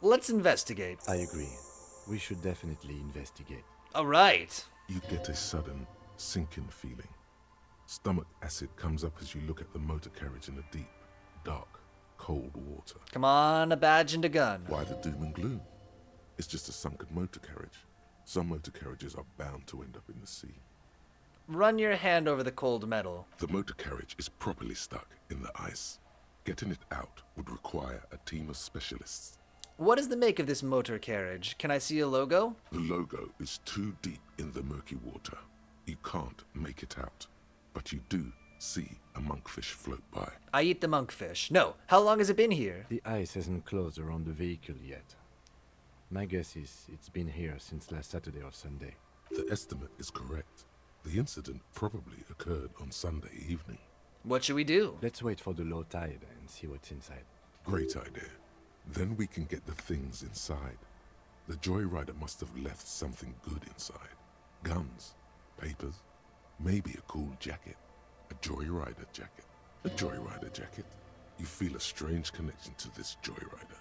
Let's investigate. I agree. We should definitely investigate. All right. You get a sudden, sinking feeling. Stomach acid comes up as you look at the motor carriage in the deep, dark, cold water. Come on, a badge and a gun. Why the doom and gloom? It's just a sunken motor carriage. Some motor carriages are bound to end up in the sea. Run your hand over the cold metal. The motor carriage is properly stuck in the ice. Getting it out would require a team of specialists. What is the make of this motor carriage? Can I see a logo? The logo is too deep in the murky water. You can't make it out. But you do see a monkfish float by. I eat the monkfish. No. How long has it been here? The ice hasn't closed around the vehicle yet. My guess is it's been here since last Saturday or Sunday. The estimate is correct. The incident probably occurred on Sunday evening. What should we do? Let's wait for the low tide and see what's inside. Great idea. Then we can get the things inside. The joyrider must have left something good inside. Guns, papers, maybe a cool jacket. A joyrider jacket. A joyrider jacket. You feel a strange connection to this joyrider.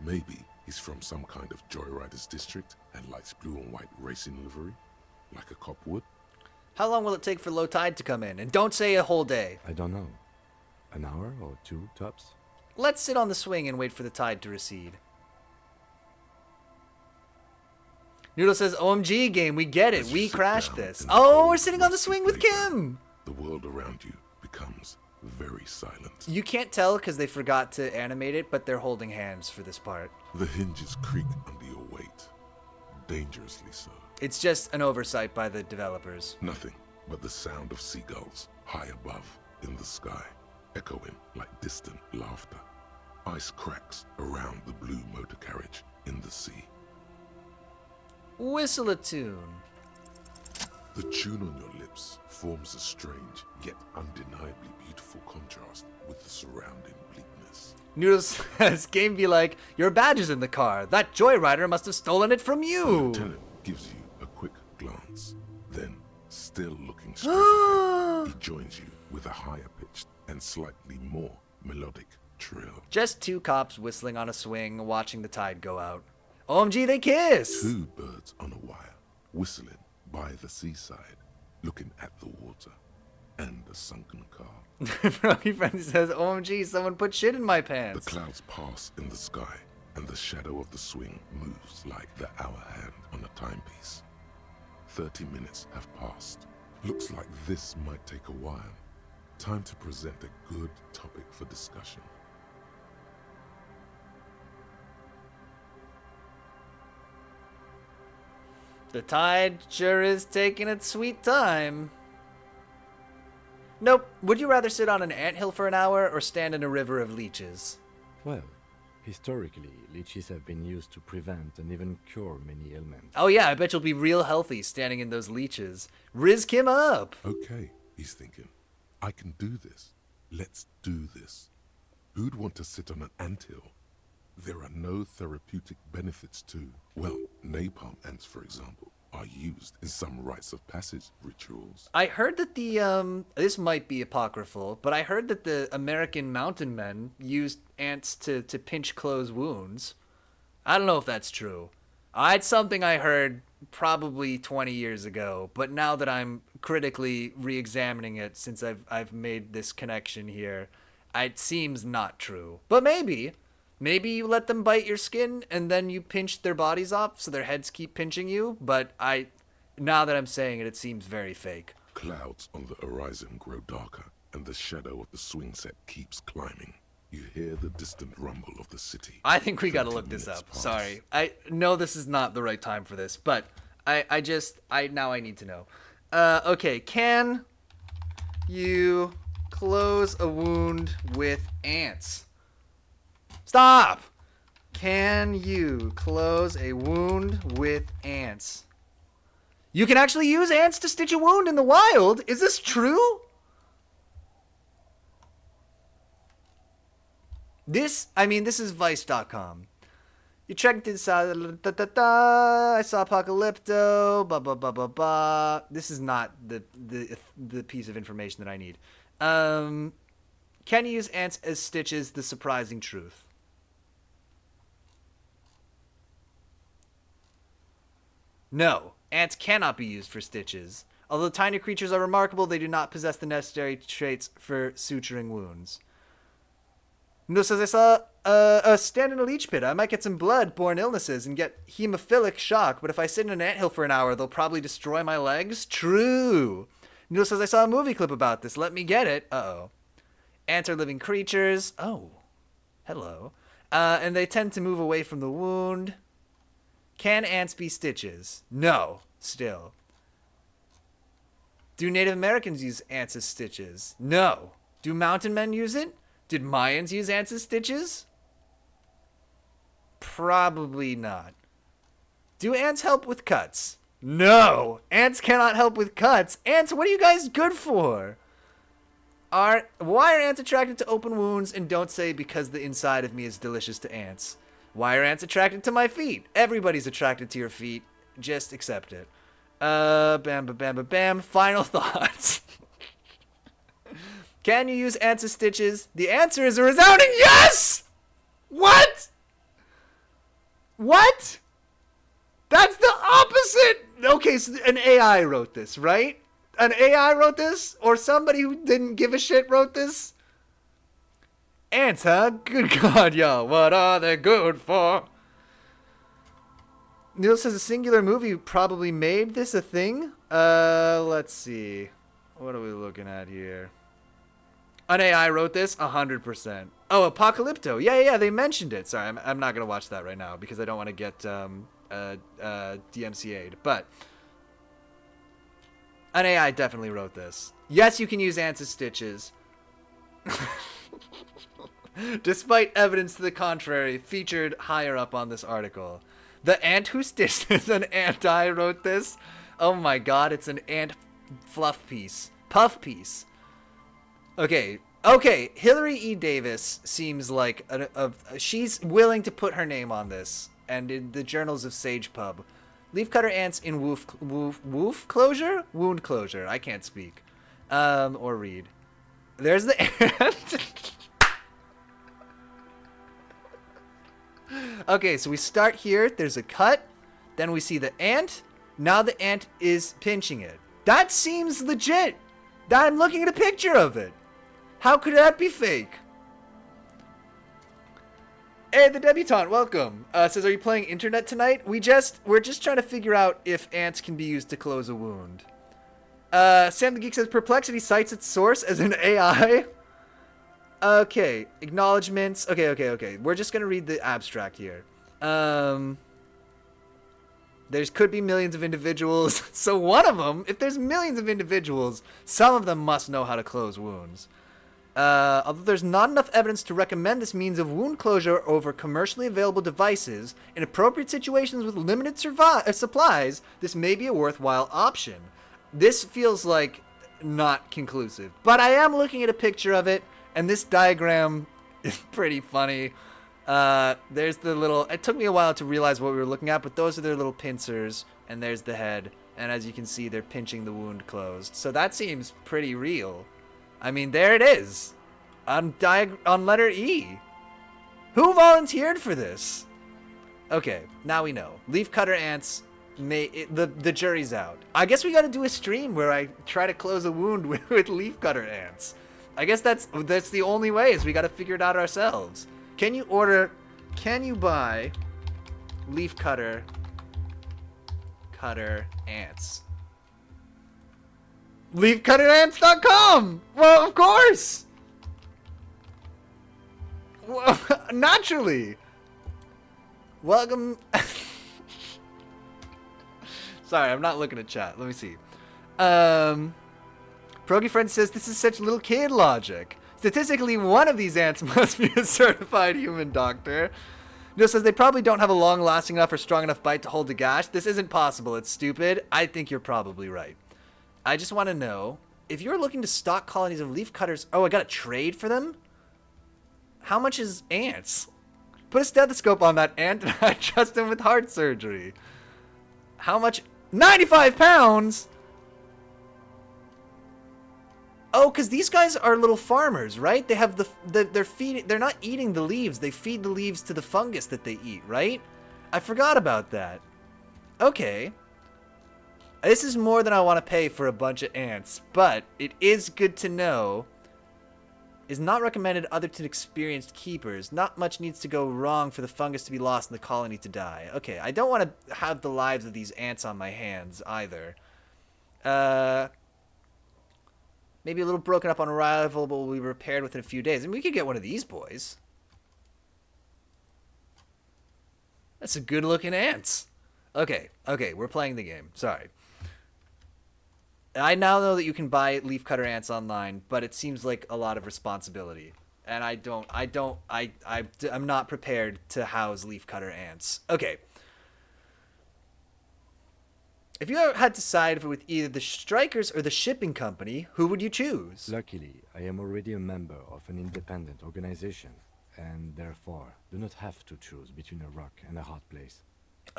Maybe he's from some kind of joyriders district and likes blue and white racing livery, like a cop would. How long will it take for low tide to come in? And don't say a whole day. I don't know. An hour or two, tops? Let's sit on the swing and wait for the tide to recede. Noodle says, OMG game, we get it. We crashed this. Oh, we're sitting on the swing with Kim. The world around you becomes very silent. You can't tell because they forgot to animate it, but they're holding hands for this part. The hinges creak under your weight. Dangerously so. It's just an oversight by the developers. Nothing but the sound of seagulls high above in the sky, echoing like distant laughter. Ice cracks around the blue motor carriage in the sea. Whistle a tune. The tune on your lips forms a strange yet undeniably beautiful contrast with the surrounding bleakness. Noodles says, game be like, your badge is in the car. That joyrider must have stolen it from The you. lieutenant gives you a quick glance. Then, still looking straight ahead, he joins you with a higher pitched and slightly more melodic trill. Just two cops whistling on a swing, watching the tide go out. OMG, they kiss! Two birds on a wire, whistling by the seaside, looking at the water and the sunken car. Froggy Friend says, OMG, someone put shit in my pants. The clouds pass in the sky, and the shadow of the swing moves like the hour hand on a timepiece. 30 minutes have passed. Looks like this might take a while. Time to present a good topic for discussion. The tide sure is taking its sweet time. Nope. Would you rather sit on an anthill for an hour or stand in a river of leeches? Well, historically, leeches have been used to prevent and even cure many ailments. Oh yeah, I bet you'll be real healthy standing in those leeches. Riz Kim up! Okay, he's thinking. I can do this. Let's do this. Who'd want to sit on an anthill? There are no therapeutic benefits to, well, napalm ants, for example, are used in some rites of passage rituals. I heard that this might be apocryphal, but I heard that the American mountain men used ants to pinch close wounds. I don't know if that's true. It's something I heard probably 20 years ago, but now that I'm critically re-examining it since I've made this connection here, it seems not true. But maybe. Maybe you let them bite your skin and then you pinch their bodies off so their heads keep pinching you, but now that I'm saying it, it seems very fake. Clouds on the horizon grow darker, and the shadow of the swing set kekeeps climbing. You hear the distant rumble of the city. I think we gotta look this up. Sorry. I know this is not the right time for this, but now I need to know. Okay, can you close a wound with ants? Stop! Can you close a wound with ants? You can actually use ants to stitch a wound in the wild? Is this true? This is Vice.com. You checked inside. I saw Apocalypto. Blah blah blah blah blah. This is not the piece of information that I need. Can you use ants as stitches? The surprising truth. No, ants cannot be used for stitches. Although tiny creatures are remarkable, they do not possess the necessary traits for suturing wounds. No, says I saw a stand in a leech pit. I might get some blood-borne illnesses and get hemophilic shock, but if I sit in an anthill for an hour, they'll probably destroy my legs. True. Neil says I saw a movie clip about this. Let me get it. Uh-oh. Ants are living creatures. Oh. Hello. And they tend to move away from the wound. Can ants be stitches? No. Still. Do Native Americans use ants as stitches? No. Do mountain men use it? Did Mayans use ants as stitches? Probably not. Do ants help with cuts? No! Ants cannot help with cuts. Ants, what are you guys good for? Why are ants attracted to open wounds and don't say because the inside of me is delicious to ants? Why are ants attracted to my feet? Everybody's attracted to your feet. Just accept it. Bam, bam, bam, bam, bam. Final thoughts. Can you use ants as stitches? The answer is a resounding yes! What? What? That's the opposite! Okay, so an AI wrote this, right? An AI wrote this? Or somebody who didn't give a shit wrote this? Ants, huh? Good God, yo. What are they good for? Neil says a singular movie probably made this a thing. Let's see. What are we looking at here? An AI wrote this? 100%. Oh, Apocalypto. Yeah, they mentioned it. Sorry, I'm not going to watch that right now because I don't want to get DMCA'd. But an AI definitely wrote this. Yes, you can use ants as stitches. Despite evidence to the contrary featured higher up on this article. The ant who stitched this, an anti wrote this. Oh my god, it's an ant fluff piece. Puff piece. Okay, Hillary E. Davis seems like she's willing to put her name on this. And in the journals of Sage Pub. Leafcutter ants in wound closure? I can't speak. Or read. There's the ant. Okay, so we start here. There's a cut. Then we see the ant. Now the ant is pinching it. That seems legit. I'm looking at a picture of it. How could that be fake? Hey, the debutante, welcome. Says, are you playing internet tonight? We're just trying to figure out if ants can be used to close a wound. Sam the Geek says, Perplexity cites its source as an AI. Okay, acknowledgements. Okay. We're just gonna read the abstract here. There could be millions of individuals. So one of them, if there's millions of individuals, some of them must know how to close wounds. Although there's not enough evidence to recommend this means of wound closure over commercially available devices, in appropriate situations with limited supplies, this may be a worthwhile option. This feels like not conclusive. But I am looking at a picture of it, and this diagram is pretty funny. There's the little... It took me a while to realize what we were looking at, but those are their little pincers, and there's the head. And as you can see, they're pinching the wound closed. So that seems pretty real. I mean, there it is. On letter E. Who volunteered for this? Okay, now we know. Leafcutter ants... the jury's out. I guess we gotta do a stream where I try to close a wound with leafcutter ants. I guess that's the only way, is we gotta figure it out ourselves. Can you order Can you buy leaf cutter ants? Leafcutterants.com! Well, of course! Well, naturally! Welcome... Sorry, I'm not looking at chat. Let me see. Progy Friend says, this is such little kid logic. Statistically, one of these ants must be a certified human doctor. Neil says, they probably don't have a long-lasting enough or strong enough bite to hold the gash. This isn't possible. It's stupid. I think you're probably right. I just want to know, if you're looking to stock colonies of leaf cutters... Oh, I got a trade for them? How much is ants? Put a stethoscope on that ant and I trust him with heart surgery. How much? 95 pounds? Oh, because these guys are little farmers, right? They have they're not eating the leaves. They feed the leaves to the fungus that they eat, right? I forgot about that. Okay. This is more than I want to pay for a bunch of ants, but it is good to know. Is not recommended other to experienced keepers. Not much needs to go wrong for the fungus to be lost and the colony to die. Okay, I don't want to have the lives of these ants on my hands either. Maybe a little broken up on arrival, but will be repaired within a few days. And we could get one of these boys. That's a good looking ants. Okay, we're playing the game. Sorry. I now know that you can buy leafcutter ants online, but it seems like a lot of responsibility. And I'm not prepared to house leafcutter ants. Okay. If you had to side with either the strikers or the shipping company, who would you choose? Luckily, I am already a member of an independent organization, and therefore do not have to choose between a rock and a hard place.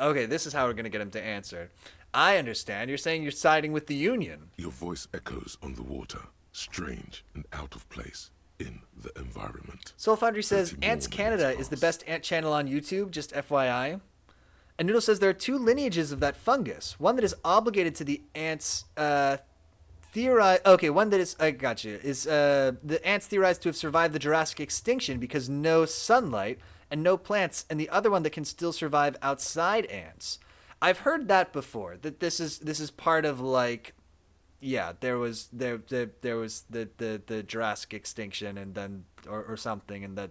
Okay, this is how we're going to get him to answer. I understand. You're saying you're siding with the Union. Your voice echoes on the water, strange and out of place in the environment. Soul Foundry says, Ants Canada is the best ant channel on YouTube, just FYI. And Noodle says there are two lineages of that fungus. One that is obligated to the ants, theorize... Okay, one that is... I got you. Is, the ants theorized to have survived the Jurassic extinction because no sunlight and no plants, and the other one that can still survive outside ants. I've heard that before, that this is part of, like... Yeah, there was the Jurassic extinction, and then... Or something, and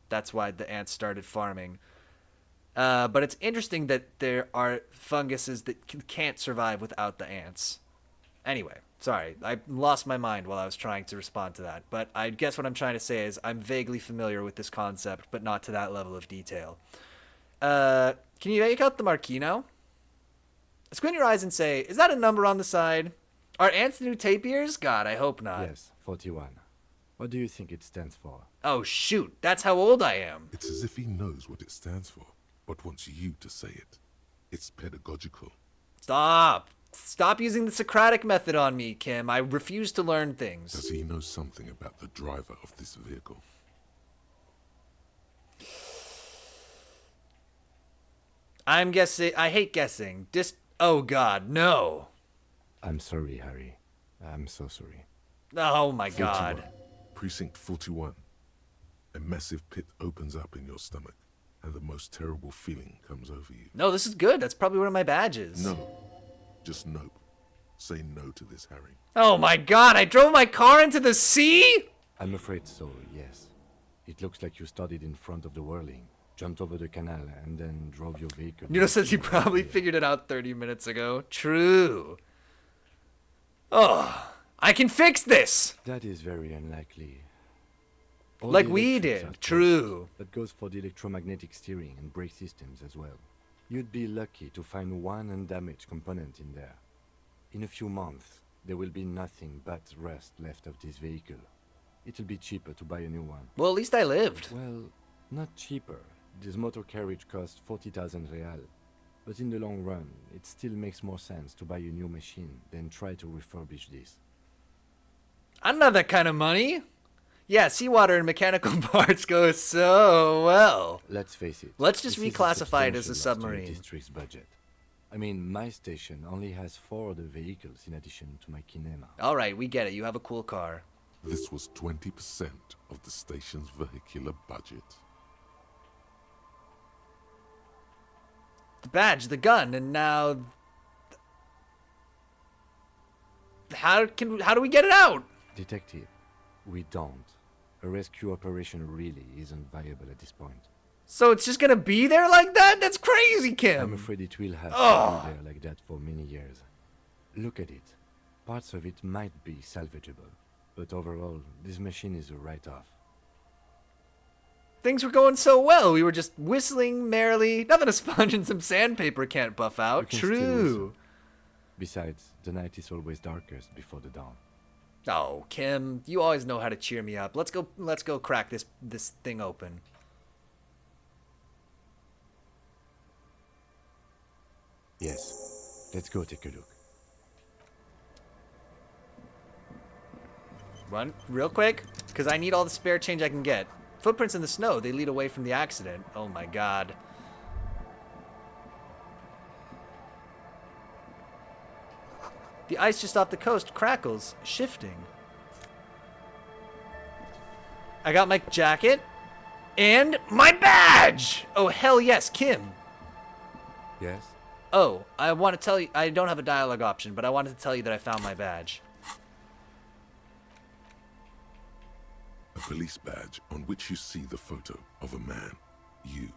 that's why the ants started farming. But it's interesting that there are funguses that can't survive without the ants. Anyway, sorry, I lost my mind while I was trying to respond to that. But I guess what I'm trying to say is I'm vaguely familiar with this concept, but not to that level of detail. Can you make out the marquee now? Squint your eyes and say, is that a number on the side? Are ants the new tapirs? God, I hope not. Yes, 41. What do you think it stands for? Oh, shoot, that's how old I am. It's as if he knows what it stands for, but wants you to say it. It's pedagogical. Stop. Stop using the Socratic method on me, Kim. I refuse to learn things. Does he know something about the driver of this vehicle? I'm guessing. I hate guessing. Oh, God, no. I'm sorry, Harry. I'm so sorry. Oh, my 41. God. Precinct 41. A massive pit opens up in your stomach, and the most terrible feeling comes over you. No, this is good. That's probably one of my badges. No. Just nope. Say no to this, Harry. Oh, my God. I drove my car into the sea? I'm afraid so, yes. It looks like you started in front of the whirling, jumped over the canal, and then drove your vehicle. You know, says he probably figured it out 30 minutes ago. True. Oh, I can fix this. That is very unlikely. All Like the we electrics did. are True. closed. That goes for the electromagnetic steering and brake systems as well. You'd be lucky to find one undamaged component in there. In a few months, there will be nothing but rust left of this vehicle. It'll be cheaper to buy a new one. Well, at least I lived. Well, not cheaper. This motor carriage costs 40,000 real. But in the long run, it still makes more sense to buy a new machine than try to refurbish this. I don't have that kind of money. Yeah, seawater and mechanical parts go so well. Let's face it. Let's just this is reclassify it as a substantial loss to the submarine. district's budget. I mean, my station only has 4 other vehicles in addition to my kinema. All right, we get it. You have a cool car. This was 20% of the station's vehicular budget. badge, the gun, and now... How do we get it out? Detective, we don't. A rescue operation really isn't viable at this point. So it's just gonna be there like that? That's crazy, Kim! I'm afraid it will have Ugh. to be there like that for many years. Look at it. Parts of it might be salvageable, but overall, this machine is a write-off. Things were going so well. We were just whistling merrily. Nothing a sponge and some sandpaper can't buff out. You can still True. whistle. Besides, the night is always darkest before the dawn. Oh, Kim, you always know how to cheer me up. Let's go crack this thing open. Yes. Let's go take a look. Run real quick, because I need all the spare change I can get. Footprints in the snow. They lead away from the accident. Oh my god. The ice just off the coast crackles, shifting. I got my jacket and my badge! Oh, hell yes, Kim. Yes? Oh, I want to tell you, I don't have a dialogue option, but I wanted to tell you that I found my badge. A police badge on which you see the photo of a man. You.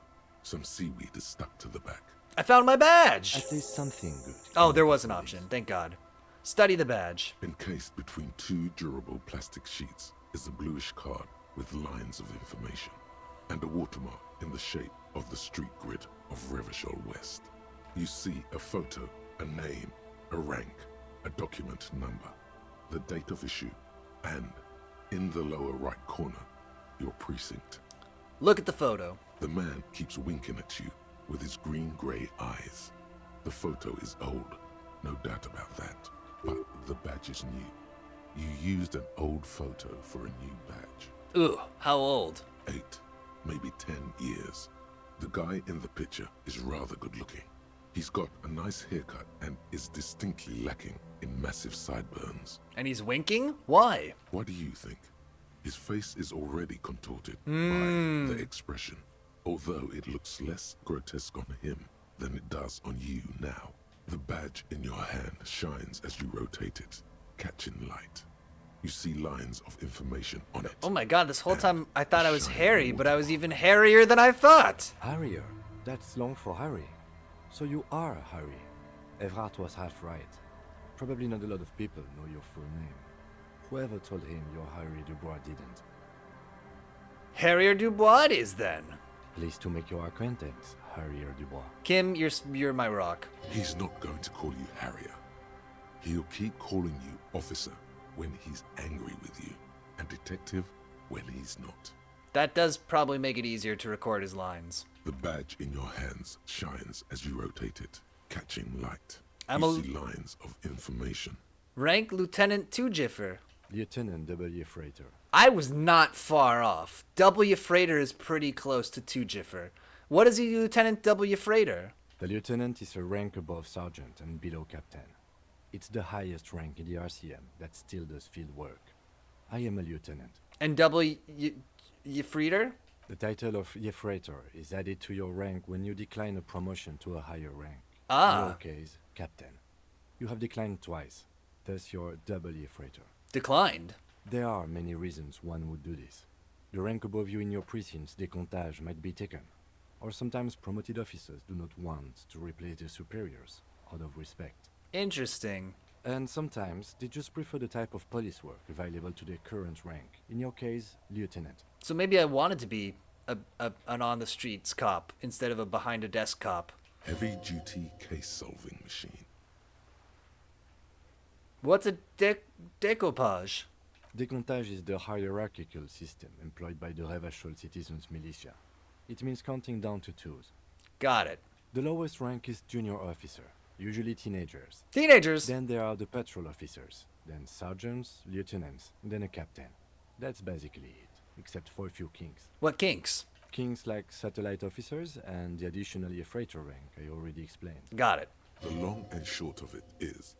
Some seaweed is stuck to the back. I found my badge! At least something good. Oh, there was an option, thank God. Study the badge. Encased between two durable plastic sheets is a bluish card with lines of information and a watermark in the shape of the street grid of Revachol West. You see a photo, a name, a rank, a document number, the date of issue, and, in the lower right corner, your precinct. Look at the photo. The man keeps winking at you with his green-gray eyes. The photo is old, no doubt about that, but the badge is new. You used an old photo for a new badge. Ugh, how old? 8, maybe 10 years. The guy in the picture is rather good-looking. He's got a nice haircut and is distinctly lacking in massive sideburns. And he's winking? Why? What do you think? His face is already contorted by the expression, although it looks less grotesque on him than it does on you now. The badge in your hand shines as you rotate it, catching light. You see lines of information on it. Oh my god, this whole time I thought I was hairy, but I was even hairier than I thought. Harrier. That's long for Harry. So you are Harry. Evrard was half right. Probably not a lot of people know your full name. Whoever told him you're Harry Dubois didn't. Harrier Dubois it is then. Pleased to make your acquaintance, Harrier Dubois. Kim, you're my rock. He's not going to call you Harrier. He'll keep calling you officer when he's angry with you, and detective when he's not. That does probably make it easier to record his lines. The badge in your hands shines as you rotate it, catching light. I'm you see lines of information. Rank Lieutenant Tujiffer. Lieutenant W. Freighter. I was not far off. W. Freighter is pretty close to Tujiffer. What is a Lieutenant W. Freighter? The lieutenant is a rank above sergeant and below captain. It's the highest rank in the RCM that still does field work. I am a lieutenant. And W. Freighter? The title of Freighter is added to your rank when you decline a promotion to a higher rank. Ah. In your case, captain. You have declined twice, thus you're W. Freighter. Declined? There are many reasons one would do this. The rank above you in your precinct's décomptage might be taken, or sometimes promoted officers do not want to replace their superiors, out of respect. Interesting. And sometimes they just prefer the type of police work available to their current rank. In your case, lieutenant. So maybe I wanted to be an on-the-streets cop instead of a behind-a-desk cop. Heavy-duty case-solving machine. What's a découpage? Décomptage is the hierarchical system employed by the Revachol citizens militia. It means counting down to twos. Got it. The lowest rank is junior officer, usually teenagers. Teenagers? Then there are the patrol officers, then sergeants, lieutenants, then a captain. That's basically it, except for a few kinks. What kinks? Kinks like satellite officers and the additionally a freighter rank I already explained. Got it. The long and short of it is,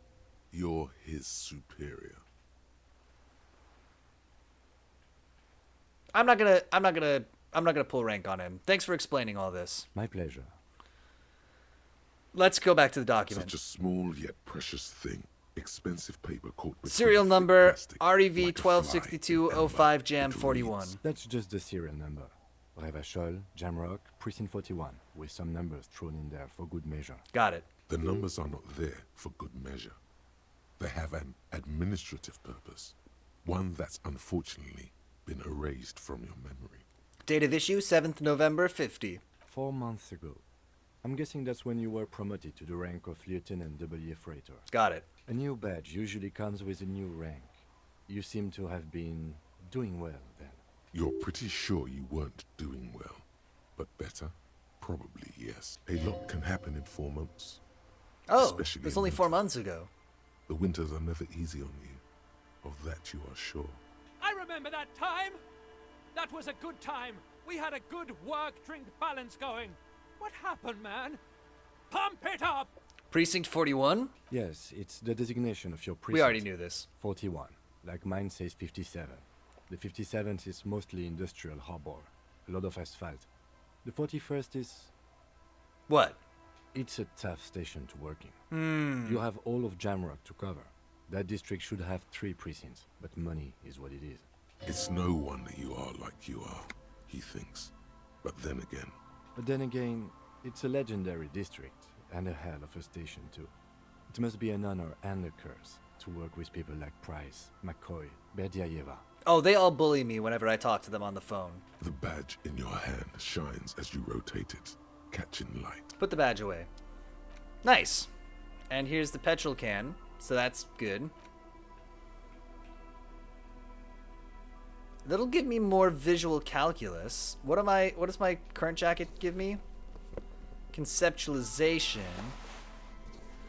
you're his superior. I'm not gonna pull rank on him. Thanks for explaining all this. My pleasure. Let's go back to the document. Such a small yet precious thing. Expensive paper caught between Serial thick number plastic, REV like a fly 126205 in Jam amber. It 41. reads, That's just the serial number. Revachol, Jamrock, Precinct 41, with some numbers thrown in there for good measure. Got it. The numbers are not there for good measure. They have an administrative purpose. One that's unfortunately been erased from your memory. Date of issue 7th November 50. 4 months ago. I'm guessing that's when you were promoted to the rank of Lieutenant W. Freighter. Got it. A new badge usually comes with a new rank. You seem to have been doing well then. You're pretty sure you weren't doing well. But better? Probably yes. A lot can happen in 4 months. Oh, Especially it was in only winter. 4 months ago. The winters are never easy on you. Of that you are sure. I remember that time. That was a good time. We had a good work-drink balance going. What happened, man? Pump it up! Precinct 41? Yes, it's the designation of your precinct. We already knew this. 41. Like mine says 57. The 57th is mostly industrial harbor. A lot of asphalt. The 41st is... What? It's a tough station to work in. You have all of Jamrock to cover. That district should have 3 precincts, but money is what it is. It's no wonder you are like you are, he thinks. But then again, It's a legendary district, and a hell of a station too. It must be an honor and a curse to work with people like Price, McCoy, Berdiaeva. Oh, they all bully me whenever I talk to them on the phone. the badge in your hand shines as you rotate it, catching light. Put the badge away. Nice. And here's the petrol can, so that's good. That'll give me more visual calculus. What does my current jacket give me? Conceptualization.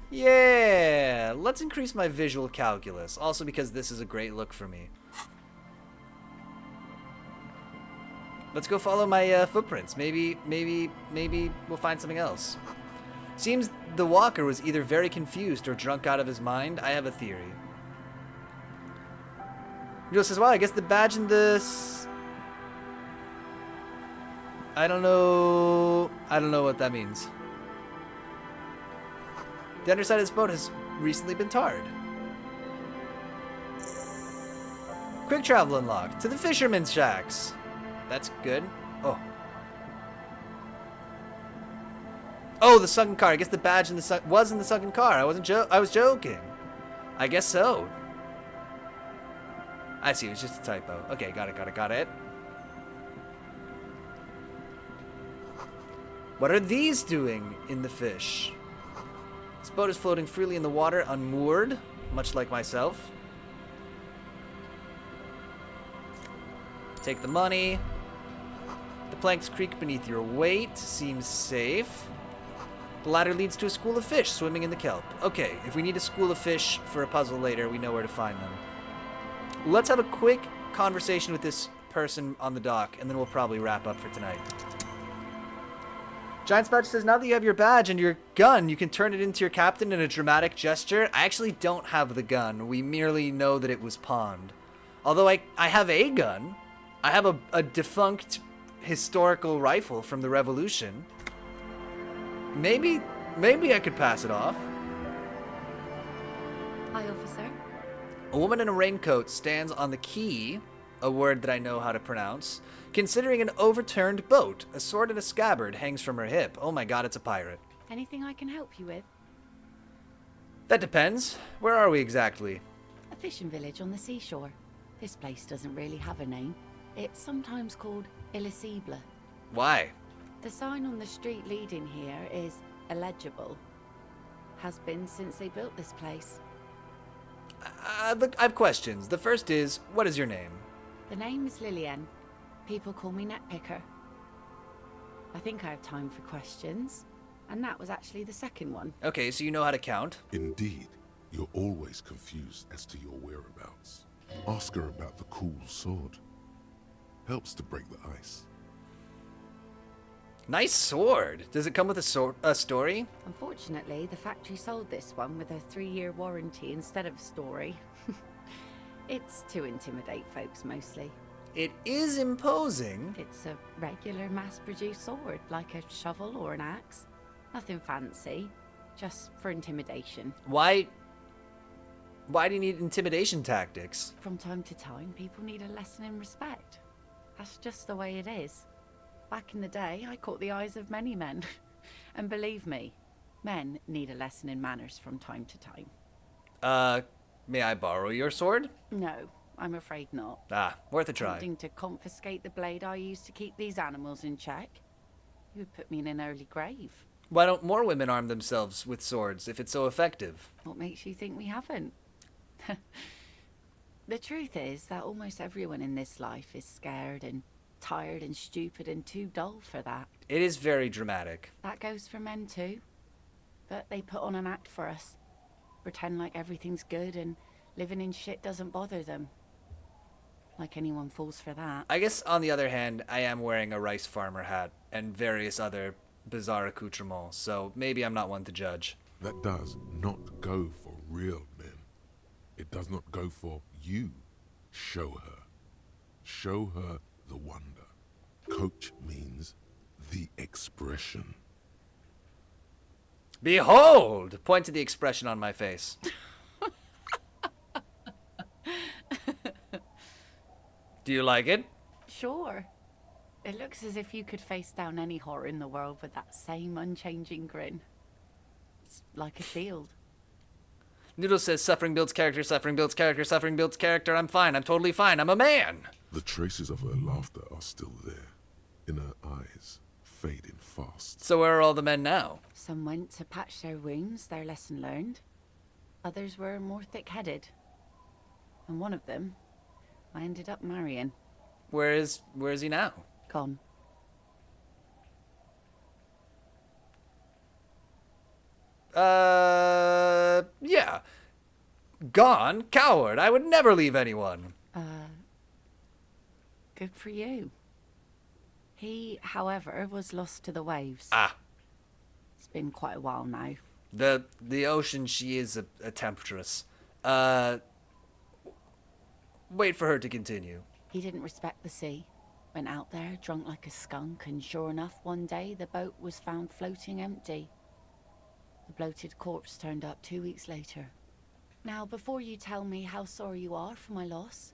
Yeah, let's increase my visual calculus. Also because this is a great look for me. Let's go follow my footprints. Maybe we'll find something else. Seems the walker was either very confused or drunk out of his mind. I have a theory. Joe says, wow, I guess the badge in this... I don't know what that means. The underside of this boat has recently been tarred. Quick travel unlocked to the fisherman's shacks. That's good. Oh, the sunken car. I guess the badge in the was in the sunken car. I was joking. I guess so. I see. It was just a typo. Okay, got it. What are these doing in the fish? This boat is floating freely in the water, unmoored, much like myself. Take the money. The planks creak beneath your weight. Seems safe. The ladder leads to a school of fish swimming in the kelp. Okay, if we need a school of fish for a puzzle later, we know where to find them. Let's have a quick conversation with this person on the dock, and then we'll probably wrap up for tonight. Giant Spouch says, now that you have your badge and your gun, you can turn it into your captain in a dramatic gesture. I actually don't have the gun. We merely know that it was pawned. Although I have a gun. I have a defunct historical rifle from the Revolution. Maybe I could pass it off. Hi, officer. A woman in a raincoat stands on the quay, a word that I know how to pronounce, considering an overturned boat. A sword and a scabbard hangs from her hip. Oh my god, it's a pirate. Anything I can help you with? That depends. Where are we exactly? A fishing village on the seashore. This place doesn't really have a name. It's sometimes called Elysium. Why? The sign on the street leading here is illegible. Has been since they built this place. Look, I have questions. The first is, what is your name? The name is Lillian. People call me Netpicker. I think I have time for questions. And that was actually the second one. Okay, so you know how to count? Indeed, you're always confused as to your whereabouts. Ask her about the cool sword. Helps to break the ice. Nice sword. Does it come with a story? Unfortunately, the factory sold this one with a 3-year warranty instead of a story. It's to intimidate folks mostly. It is imposing. It's a regular mass-produced sword, like a shovel or an axe. Nothing fancy. just for intimidation. Why do you need intimidation tactics? From time to time, people need a lesson in respect. That's just the way it is. Back in the day, I caught the eyes of many men. And believe me, men need a lesson in manners from time to time. May I borrow your sword? No, I'm afraid not. Ah, worth a try. Attempting to confiscate the blade I used to keep these animals in check. You would put me in an early grave. Why don't more women arm themselves with swords if it's so effective? What makes you think we haven't? The truth is that almost everyone in this life is scared and tired and stupid and too dull for that. It is very dramatic. That goes for men too. But they put on an act for us. Pretend like everything's good and living in shit doesn't bother them. Like anyone falls for that. I guess, on the other hand, I am wearing a rice farmer hat and various other bizarre accoutrements, so maybe I'm not one to judge. That does not go for real men. It does not go for you. Show her. Show her the wonder. Coach means the expression. Behold! Point to the expression on my face. Do you like it? Sure. It looks as if you could face down any horror in the world with that same unchanging grin. It's like a shield. Noodle says suffering builds character, suffering builds character, suffering builds character. I'm fine. I'm totally fine. I'm a man. The traces of her laughter are still there, in her eyes, fading fast. So where are all the men now? Some went to patch their wounds, their lesson learned. Others were more thick-headed. And one of them, I ended up marrying. Where is he now? Gone. Yeah. Gone? Coward. I would never leave anyone. Good for you. He, however, was lost to the waves. Ah. It's been quite a while now. The ocean, she is a temptress. Wait for her to continue. He didn't respect the sea. Went out there, drunk like a skunk, and sure enough, one day the boat was found floating empty. The bloated corpse turned up 2 weeks later. Now, before you tell me how sorry you are for my loss,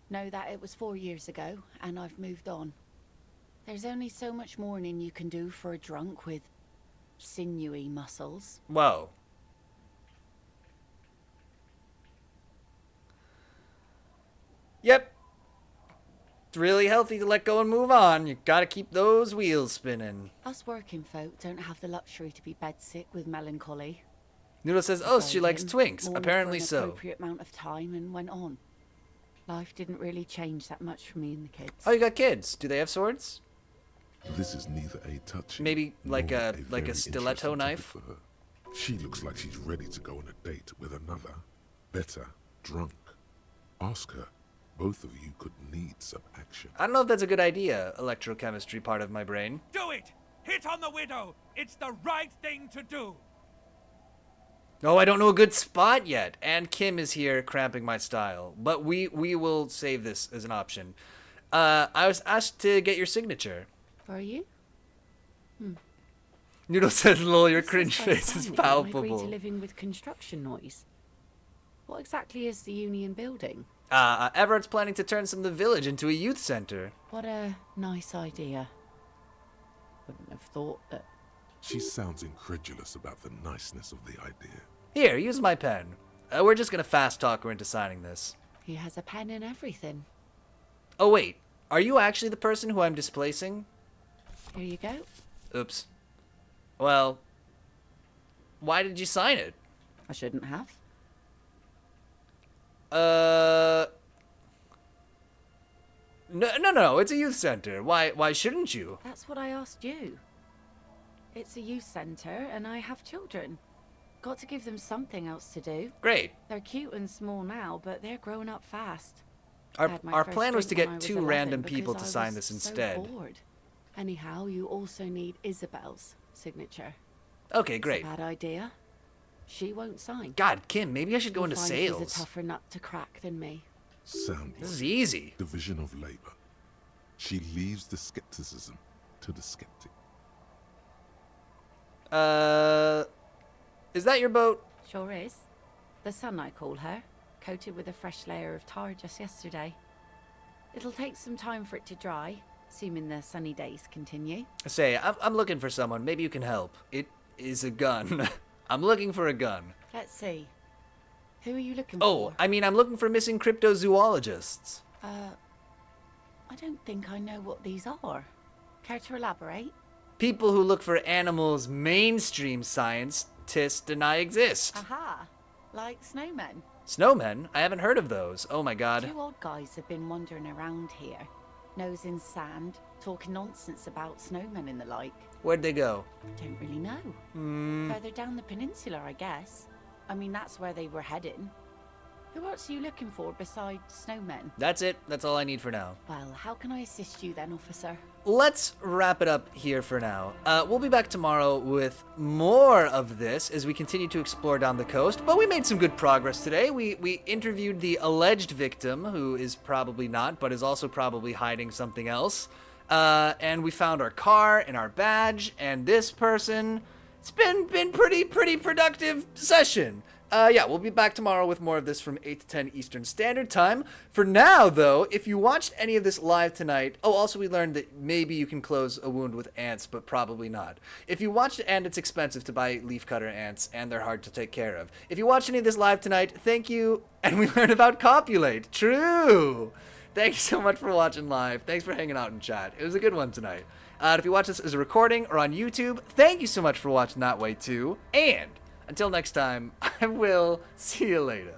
know that it was 4 years ago, and I've moved on. There's only so much mourning you can do for a drunk with sinewy muscles. Whoa. Yep. It's really healthy to let go and move on. You gotta keep those wheels spinning. Us working folk don't have the luxury to be bedsick with melancholy. Noodle says, oh, she likes twinks. Mourned Apparently for an so. appropriate amount of time and went on. Life didn't really change that much for me and the kids. Oh, you got kids. Do they have swords? This is neither a touching, Maybe like nor a very stiletto interesting knife? topic for her. She looks like she's ready to go on a date with another, better, drunk. Ask her. Both of you could need some action. I don't know if that's a good idea, electrochemistry part of my brain. Do it! Hit on the widow! It's the right thing to do! Oh, I don't know a good spot yet. And Kim is here cramping my style. But we will save this as an option. I was asked to get your signature. Are you? Noodle says, lol, your This cringe very face is funny. I agree to palpable. living with construction noise. What exactly is the Union building? Everett's planning to turn some of the village into a youth center. What a nice idea. Wouldn't have thought that. She sounds incredulous about the niceness of the idea. Here, use my pen. We're just gonna fast talk her into signing this. He has a pen and everything. Oh, wait. Are you actually the person who I'm displacing? Here you go. Oops. Well, why did you sign it? I shouldn't have. No, it's a youth center. Why shouldn't you? That's what I asked you. It's a youth center, and I have children. Got to give them something else to do. Great. They're cute and small now, but they're growing up fast. Our plan was to drink when I get was 2 11 random people because to I sign was this so instead. bored. Anyhow, you also need Isabel's signature. Okay, great. It's a bad idea. She won't sign. God, Kim, maybe I should go You'll into find sales. She's a tougher nut to crack than me. Sound This is easy. division of labor. She leaves the skepticism to the skeptic. Is that your boat? Sure is. The Sun, I call her. Coated with a fresh layer of tar just yesterday. It'll take some time for it to dry, assuming the sunny days continue. Say, I'm looking for someone. Maybe you can help. It is a gun. I'm looking for a gun. Let's see. Who are you looking Oh, for? I mean, I'm looking for missing cryptozoologists. I don't think I know what these are. Care to elaborate? People who look for animals mainstream scientists deny exist. Aha! Like snowmen. Snowmen? I haven't heard of those. Oh my god. Two old guys have been wandering around here, nose in sand, talking nonsense about snowmen and the like. Where'd they go? Don't really know. Further down the peninsula, I guess. I mean, that's where they were heading. Who else are you looking for besides snowmen? That's it. That's all I need for now. Well, how can I assist you then, officer? Let's wrap it up here for now. We'll be back tomorrow with more of this as we continue to explore down the coast, but we made some good progress today. We interviewed the alleged victim, who is probably not, but is also probably hiding something else. And we found our car and our badge and this person. It's been pretty productive session. Yeah, we'll be back tomorrow with more of this from 8 to 10 Eastern Standard Time. For now, though, if you watched any of this live tonight... Oh, also we learned that maybe you can close a wound with ants, but probably not. If you watched it, and it's expensive to buy leafcutter ants, and they're hard to take care of. If you watched any of this live tonight, thank you, and we learned about copulate. True! Thank you so much for watching live. Thanks for hanging out in chat. It was a good one tonight. If you watch this as a recording or on YouTube, thank you so much for watching that way, too. And... until next time, I will see you later.